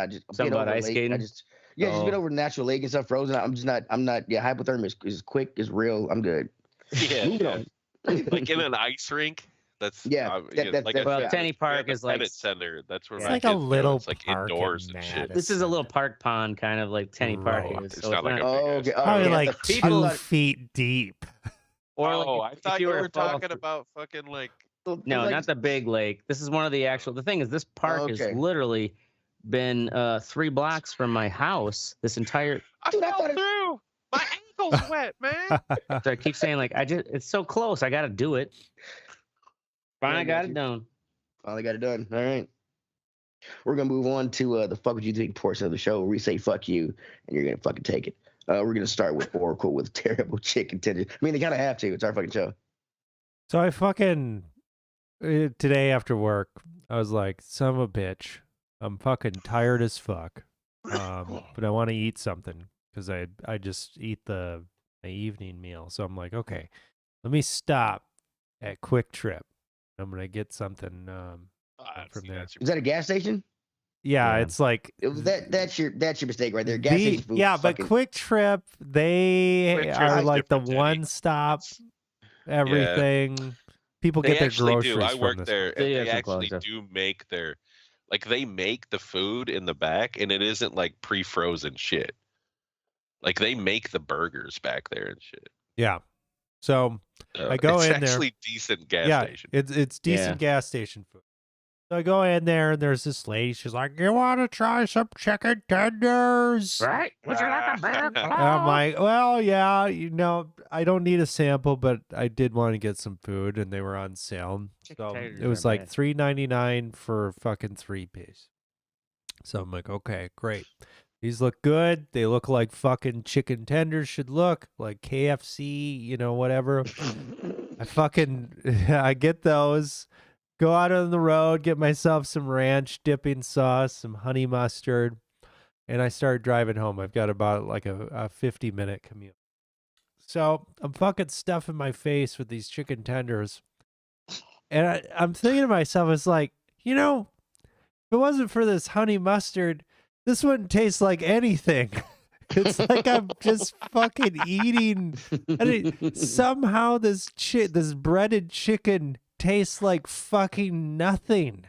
just something about ice skating. Just been over the natural lake and stuff frozen. I'm not. Yeah, hypothermia is quick, is real. I'm good. Yeah, moving on. Like in an ice rink. That's Tenney Park is like Pettit Center. That's where it's like a little it's like indoors and shit. This is a little park pond, kind of like Tenney Park is. It's not like a probably like 2 feet deep. Or I thought you were talking about fucking like. No, not the big lake. This is one of the actual. The thing is, this park has literally been 3 blocks from my house. This entire. I fell through. My ankle's wet, man. So I keep saying like it's so close. I got to do it. Finally got it done. Finally got it done. All right. We're gonna move on to the fuck what you think portion of the show, where we say fuck you, and you're gonna fucking take it. We're gonna start with Oracle with terrible chicken tenders. I mean, they gotta have to. It's our fucking show. So I fucking today after work, I was like, son of a bitch, I'm fucking tired as fuck, but I want to eat something because I just eat my evening meal. So I'm like, okay, let me stop at Quick Trip. I'm gonna get something from there. Is that a gas station? Yeah, it's like that's your mistake right there. Gas station food. Yeah, but Quick Trip, they are like the one stop everything. Yeah. People get their groceries from I work this there, and they actually do make they make the food in the back, and it isn't like pre-frozen shit. Like they make the burgers back there and shit. Yeah. So I go in there. It's actually decent gas station. It's decent gas station food. So I go in there, and there's this lady. She's like, "You want to try some chicken tenders? Right? Would you like a bear claw?" I'm like, "Well, yeah, I don't need a sample, but I did want to get some food, and they were on sale. So it was like $3.99 for fucking 3-piece. So I'm like, okay, great. These look good. They look like fucking chicken tenders should look, like KFC, whatever. I get those. Go out on the road, get myself some ranch dipping sauce, some honey mustard, and I start driving home. I've got about like a 50-minute commute. So I'm fucking stuffing my face with these chicken tenders. And I'm thinking to myself, it's like, if it wasn't for this honey mustard, this wouldn't taste like anything. It's like I'm just fucking eating. Somehow this breaded chicken tastes like fucking nothing.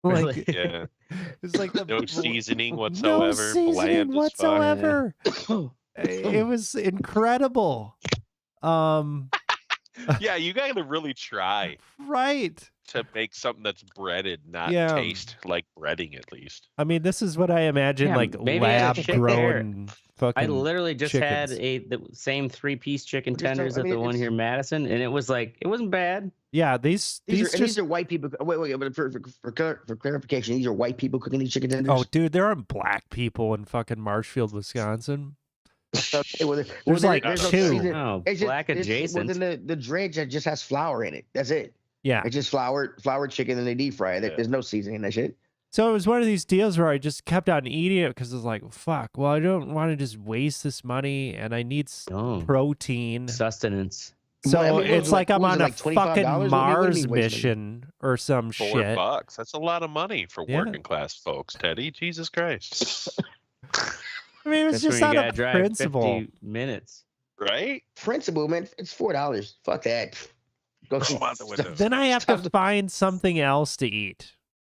Really? Yeah. It's like no seasoning whatsoever. No seasoning whatsoever. It was incredible. Yeah, you gotta really try. Right. To make something that's breaded, not taste like breading, at least. I mean, this is what I imagine, like lab-grown fucking I literally just chickens. had the same 3-piece chicken tenders at the one here in Madison, and it wasn't bad. Yeah, these are white people. Wait, but for clarification, these are white people cooking these chicken tenders? Oh, dude, there aren't black people in fucking Marshfield, Wisconsin. There's like two. Black adjacent. Well, then the dredge just has flour in it. That's it. Yeah. It's just flour chicken, and they deep fry it. There's no seasoning in that shit. So it was one of these deals where I just kept on eating it because I was like, fuck, well, I don't want to just waste this money, and I need protein. Sustenance. So it's like I'm on a fucking Mars mission or some shit. $4. That's a lot of money for working class folks, Teddy. Jesus Christ. I mean, it was just out of principle. 50 minutes. Right? Principle, man. It's $4. Fuck that. Go out the window. Then I have to find something else to eat.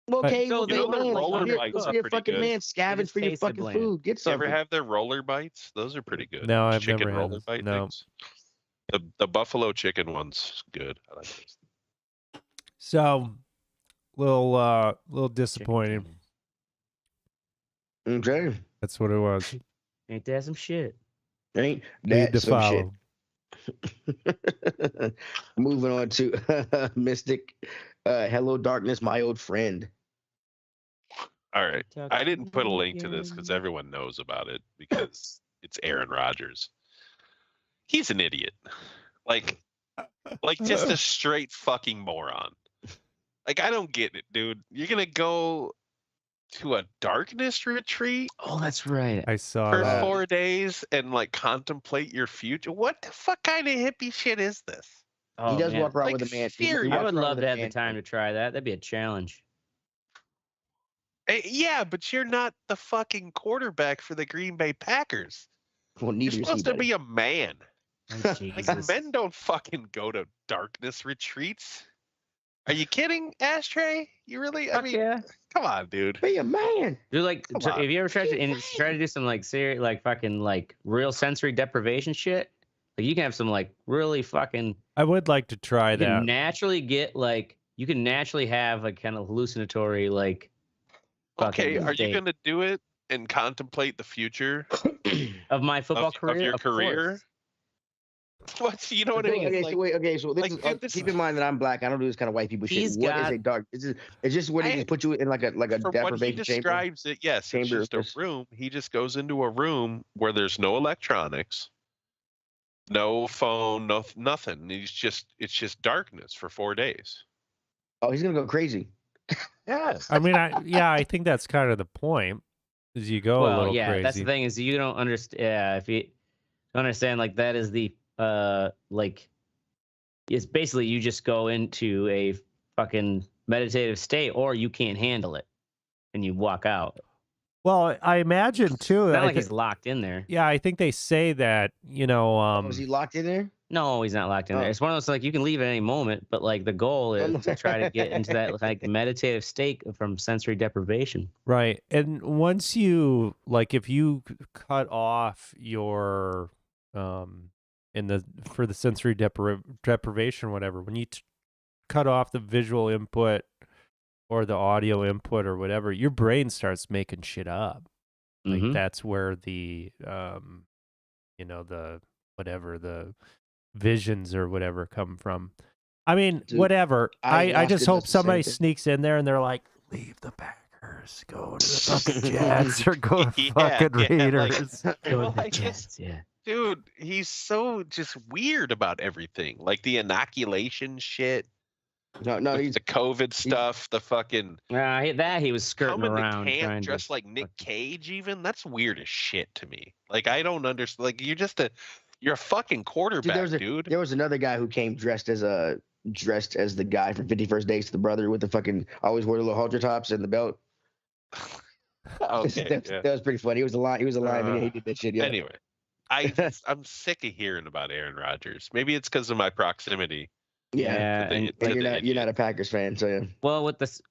Okay, well, the roller bites are pretty fucking good. Man, scavenge for your fucking food. Get something. You ever have their roller bites? Those are pretty good. No, I've chicken never roller bite things. The buffalo chicken one's good. I like those. So, little disappointing. Okay. That's what it was. Ain't that some shit? Ain't that some shit? Moving on to Mystic. Hello, darkness, my old friend. All right. I didn't put a link to this because everyone knows about it because it's Aaron Rodgers. He's an idiot. Like just a straight fucking moron. Like, I don't get it, dude. You're going to go to a darkness retreat? Oh, that's right. I saw for that. 4 days and like contemplate your future. What the fuck kind of hippie shit is this? Oh, he does walk around with a man. I would love to have the time to try that. That'd be a challenge. Yeah, but you're not the fucking quarterback for the Green Bay Packers. Well, you're supposed to be a man. Oh, like, men don't fucking go to darkness retreats. Are you kidding, Ashtray? You really? I mean, yeah. Come on, dude. Be a man. Dude, like, have you ever tried to do some like serious, like fucking like real sensory deprivation shit? Like, you can have some like really fucking. I would like to try that. You can naturally have like kind of hallucinatory like. Okay, are you gonna do it and contemplate the future of my football career? Of your career? What? You know what I mean? Okay, like, so wait. Okay, so this like, is. Keep in mind that I'm black. I don't do this kind of white people shit. What is a dark? It's just where they just put you in like a from what he deprivation chamber. describes it, yes, it's just a room. He just goes into a room where there's no electronics, no phone, no nothing. It's just darkness for 4 days. Oh, he's gonna go crazy. Yes. I mean, I think that's kind of the point. Is you go a little crazy. That's the thing is you don't understand. Yeah, if you understand, like that is the like, it's basically you just go into a fucking meditative state, or you can't handle it, and you walk out. Well, I imagine too. It's not like he's locked in there. Yeah, I think they say that, you know. Is he locked in there? No, he's not locked in there. It's one of those, like, you can leave at any moment, but like the goal is to try to get into that like meditative state from sensory deprivation. Right. And once you, like, if you cut off your for the sensory deprivation, whatever, when you cut off the visual input or the audio input or whatever, your brain starts making shit up. Like that's where the you know, the whatever, the visions or whatever come from. I mean, dude, whatever. I just hope somebody sneaks in there and they're like, leave the Packers, go to the fucking Jets, or go to fucking Raiders. Like, go to the Jets, yeah. Dude, he's so just weird about everything. Like the inoculation shit. No, he's the COVID stuff, the fucking he was skirting around to camp dressed like Nick Cage. Even that's weird as shit to me. Like I don't understand. Like you're a fucking quarterback, dude. There was another guy who came dressed as the guy from 51st Days to the Brother with the fucking always wore the little halter tops and the belt. Okay, that was pretty funny. He was a lineman. He did that shit. Yeah. Anyway, I'm sick of hearing about Aaron Rodgers. Maybe it's because of my proximity. Yeah, and you're not a Packers fan, so yeah. Well, with this,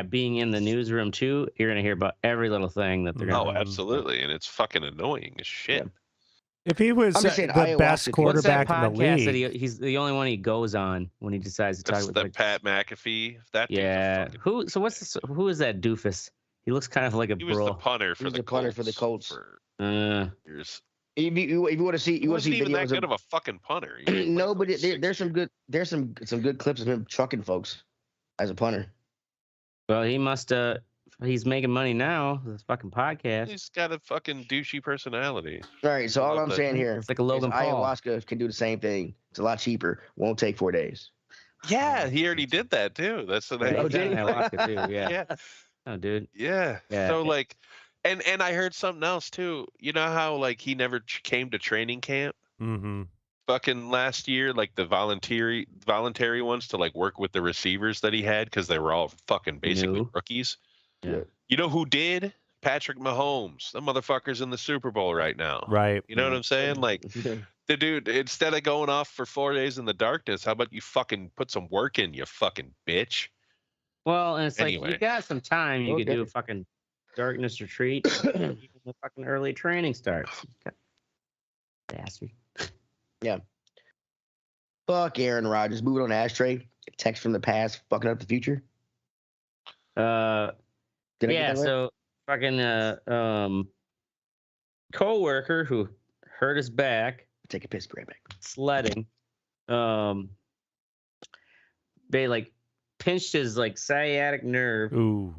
being in the newsroom too, you're gonna hear about every little thing that they're gonna. Oh, absolutely, and it's fucking annoying as shit. Yeah. If he was the best quarterback in the league, that he's the only one he goes on when he decides to talk about like, Pat McAfee. That who is that doofus? He looks kind of like a bro. He was the punter for the Colts. For years. If you want to see, even that good of a fucking punter. No, but there's some good clips of him trucking folks as a punter. Well, he must he's making money now. This fucking podcast. He's got a fucking douchey personality. All right, so all I'm saying here, it's like a Logan Paul. Ayahuasca can do the same thing. It's a lot cheaper. Won't take 4 days. Yeah, he already did that too. That's what I did ayahuasca too. Yeah. Oh, dude. Yeah. So like. And I heard something else too. You know how like he never came to training camp? Mm-hmm. Fucking last year, like the voluntary ones to like work with the receivers that he had because they were all fucking basically rookies. Yeah. You know who did? Patrick Mahomes. The motherfucker's in the Super Bowl right now. Right. You know what I'm saying? Like the dude, instead of going off for 4 days in the darkness, how about you fucking put some work in, you fucking bitch? Well, and it's like you got some time. You could do a fucking darkness retreat. Even the fucking early training starts. Bastard. Yeah. Fuck Aaron Rodgers. Moving on to Ashtray. Text from the past, fucking up the future. So fucking co-worker who hurt his back. Take a piss, right back. Sledding. They like pinched his like sciatic nerve. Ooh.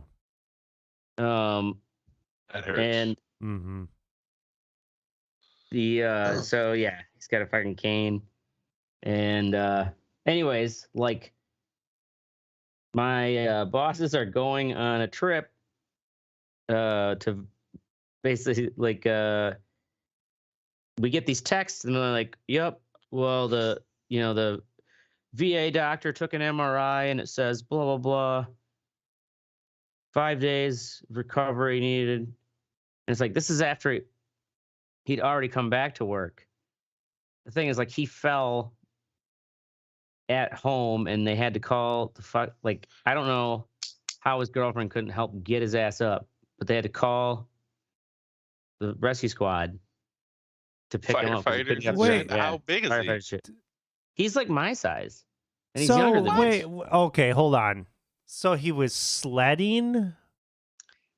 That hurts. And so yeah, he's got a fucking cane. And anyways, like my bosses are going on a trip to basically like we get these texts and they're like, yep, well the VA doctor took an MRI and it says blah blah blah. 5 days recovery needed. And it's like, this is after he'd already come back to work. The thing is, like, he fell at home and they had to call I don't know how his girlfriend couldn't help get his ass up, but they had to call the rescue squad to pick him up. Wait, how big is he? Shit. He's like my size. And he's younger than me. Okay, hold on. So he was sledding?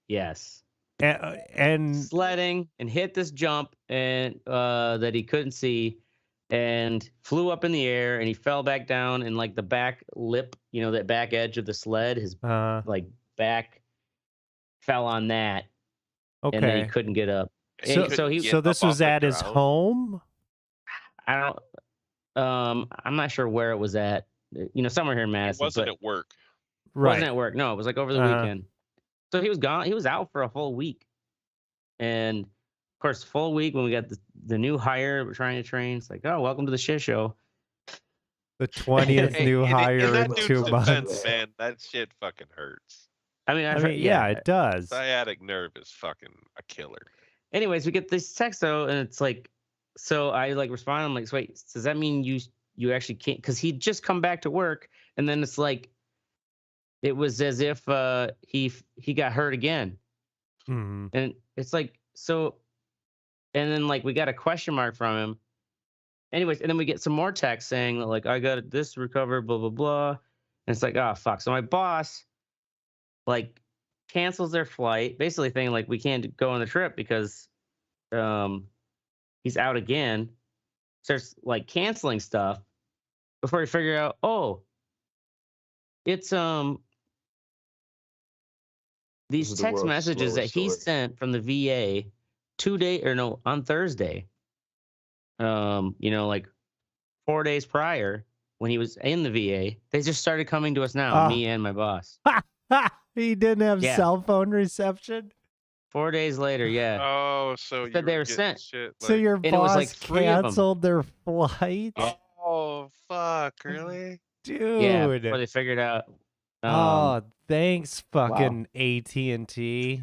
Yes. And sledding and hit this jump and that he couldn't see. and flew up in the air, and he fell back down, and like the back lip, that back edge of the sled, his like back fell on that, and then he couldn't get up. So this was at his home? I don't. I'm not sure where it was at. Somewhere here in Madison. It wasn't at work. Right. Wasn't at work. No, it was like over the weekend. So he was gone. He was out for a full week, and of course, full week when we got the new hire, we're trying to train. It's like, oh, welcome to the shit show. The 20th new hire in 2 months. Man, that shit fucking hurts. I mean, yeah, it does. Sciatic nerve is fucking a killer. Anyways, we get this text though, and it's like, so I like respond. I'm like, wait, does that mean you actually can't? Because he'd just come back to work, and then it's like, it was as if he got hurt again, and it's like so, and then like we got a question mark from him. Anyways, and then we get some more text saying like, I got this recovered, blah blah blah, and it's like, oh fuck. So my boss like cancels their flight, basically saying like we can't go on the trip because he's out again. Starts like canceling stuff before we figure out, oh, it's these text messages that he sent from the VA on Thursday. Like 4 days prior when he was in the VA, they just started coming to us now, me and my boss. He didn't have cell phone reception? 4 days later, yeah. Oh, so you they were sent. Shit, so your boss canceled their flight? Oh, fuck, really? Dude. Yeah, before they figured out. Thanks, fucking AT&T.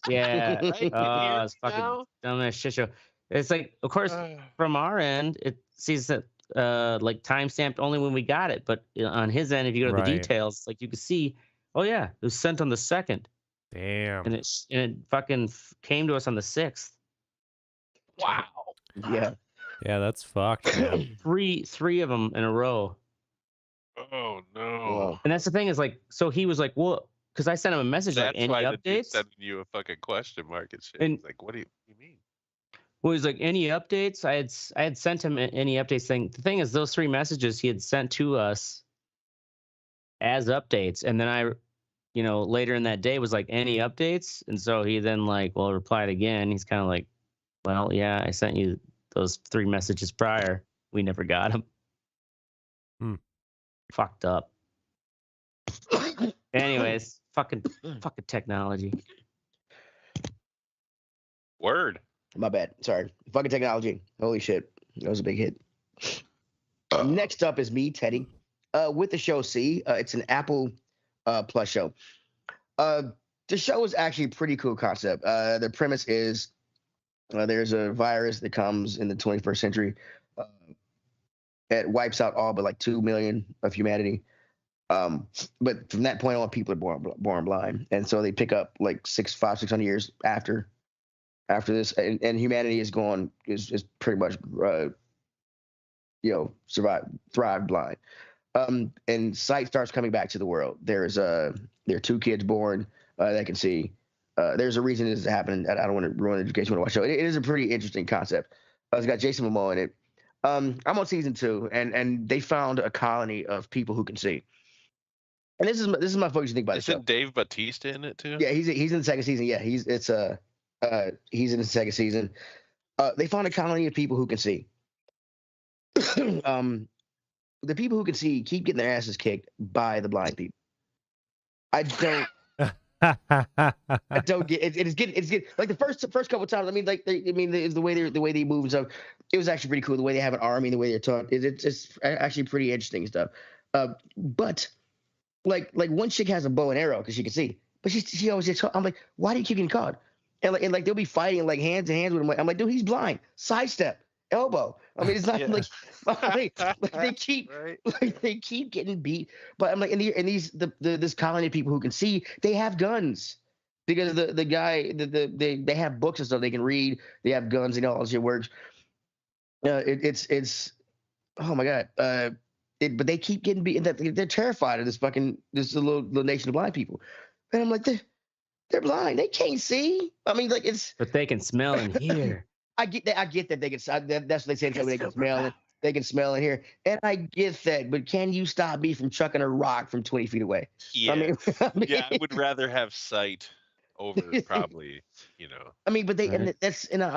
Yeah. It's fucking dumbass shit show. It's like, of course, from our end, it sees that like timestamped only when we got it. But on his end, if you go to the details, like you can see, oh yeah, it was sent on the 2nd. Damn. And it fucking came to us on the 6th. Wow. Yeah. Yeah, that's fucked, man. three of them in a row. Oh no. And that's the thing is like, so he was like, well, because I sent him a message like, any updates? Sending you a fucking question mark and shit. And like, what do you mean? Well, he's like, any updates? I had sent him any updates thing. The thing is, those 3 messages he had sent to us as updates, and then I, later in that day was like, any updates? And so he then like, well, replied again. He's kind of like, well, yeah, I sent you those 3 messages prior. We never got them. Fucked up. Anyways, fucking technology. Word. My bad. Sorry. Fucking technology. Holy shit. That was a big hit. Next up is me, Teddy, with the show C. It's an Apple Plus show. The show is actually a pretty cool concept. The premise is there's a virus that comes in the 21st century. It wipes out all but like 2 million of humanity. But from that point on, people are born blind. And so they pick up like 600 years after this, and humanity is pretty much thrive blind. And sight starts coming back to the world. There are 2 kids born that can see. There's a reason this is happening. I don't want to ruin it in case you want to watch it. It is a pretty interesting concept. It's got Jason Momoa in it. I'm on season 2, and they found a colony of people who can see. And this is my focus thing about the show. Isn't Dave Bautista in it too? Yeah, he's in the 2nd season. Yeah, he's in the 2nd season. They found a colony of people who can see. The people who can see keep getting their asses kicked by the blind people. I don't get it. It's getting like the first couple of times. I mean, the way they move and stuff. It was actually pretty cool. The way they have an army, the way they're taught. It's actually pretty interesting stuff. But like one chick has a bow and arrow because she can see, but she always gets caught. I'm like, why do you keep getting caught? And like they'll be fighting like hand to hand with him. I'm like, dude, he's blind. Sidestep, elbow. I mean, it's not like they keep they keep getting beat. But I'm like, this colony of people who can see, they have guns because the guy they have books and stuff they can read. They have guns and all that shit works. It's oh my god. But they keep getting beat. They're terrified of this little nation of blind people. And I'm like, they're blind. They can't see. I mean, like it's. But they can smell and hear. I get that they can. That's what they say. They can smell. they can smell it here. And I get that, but can you stop me from chucking a rock from 20 feet away? Yeah. I would rather have sight over probably, I mean, but I'm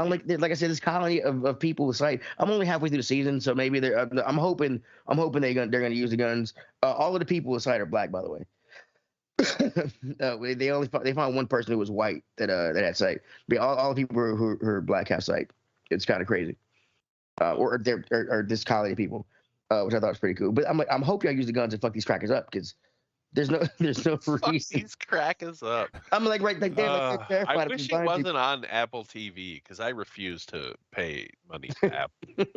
like I said, this colony of people with sight. I'm only halfway through the season, so maybe I'm hoping they're gonna use the guns. All of the people with sight are black, by the way. They found one person who was white that had sight. But all the people who are black have sight. It's kind of crazy. Or this colony of people, which I thought was pretty cool. But I'm hoping y'all use the guns and fuck these crackers up, because there's no reason. These crackers up. I'm like they're terrified. I wish it wasn't on Apple TV, because I refuse to pay money to Apple.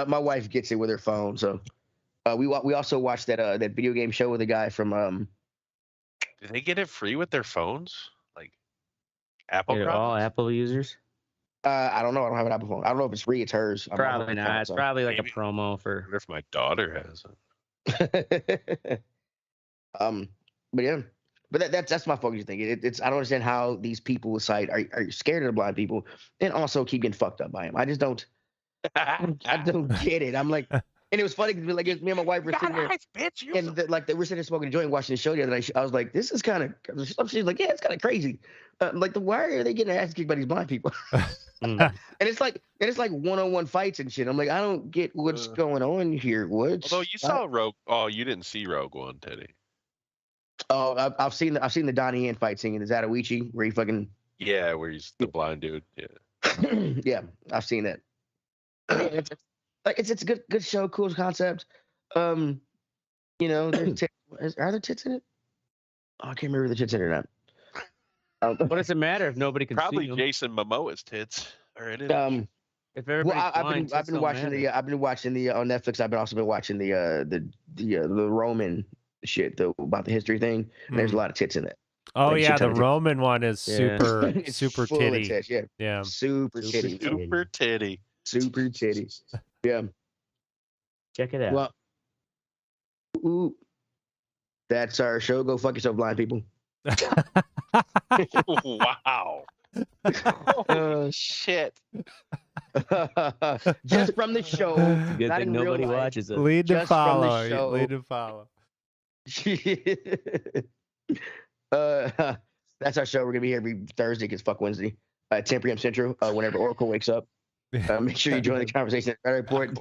My wife gets it with her phone, so we also watched that video game show with a guy from. Do they get it free with their phones? Like Apple? All Apple users? I don't know. I don't have an Apple phone. I don't know if it's free. It's hers. Probably not. It's probably like a promo for. I wonder if my daughter has it. But yeah, but that's my focus thing. It's I don't understand how these people with sight are scared of the blind people and also keep getting fucked up by them. I just don't. I don't get it. I'm like, and it was funny because like me and my wife were sitting there, and we're sitting there smoking a joint and watching the show the other night. I was like, this is kind of. She's like, yeah, it's kind of crazy. Why are they getting ass kicked by these blind people? And it's like one-on-one fights and shit. I'm like, I don't get what's going on here. Although you saw Rogue, you didn't see Rogue One, Teddy. Oh, I've seen the Donnie Yen fight scene in the Zatoichi where he fucking where he's the blind dude. Yeah, I've seen that. It's a good show, cool concept. There's are there tits in it? Oh, I can't remember if the tits in it or not. What does it matter if nobody can probably see them? Jason Momoa's tits are in it. If everybody's I've been watching the on Netflix. I've also been watching the Roman shit about the history thing. And there's a lot of tits in it. Oh yeah, the Roman one is super super titty. Tits, yeah, super titty. Super titty. Super titty. Yeah. Check it out. Well, that's our show. Go fuck yourself, blind people. Wow. Oh shit. Just from the show. Good thing nobody watches it. Lead to follow. Lead to follow. That's our show. We're gonna be here every Thursday because fuck Wednesday at 10 p.m. Central. Whenever Oracle wakes up, make sure you join the conversation at Red Report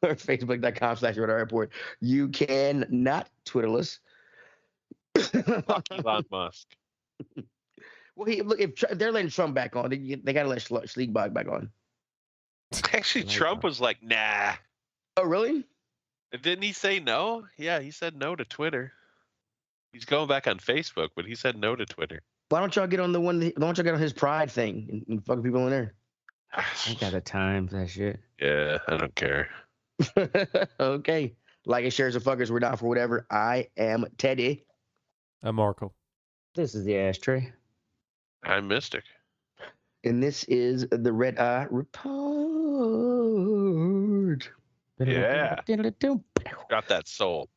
or Facebook.com/Red Report. You can not Twitter us. Fuck Elon Musk. Well, if they're letting Trump back on, they gotta let Schleegbach back on. Actually, Trump was like, nah. Oh, really? Didn't he say no? Yeah, he said no to Twitter. He's going back on Facebook, but he said no to Twitter. Why don't y'all get on why don't y'all get on his Pride thing and fuck people in there? I ain't got the time for that shit. Yeah, I don't care. Okay. Like and shares and fuckers, we're down for whatever. I am Teddy. I'm Marco. This is the Ashtray. I'm Mystic. And this is the Red Eye Report. Yeah. Got that soul.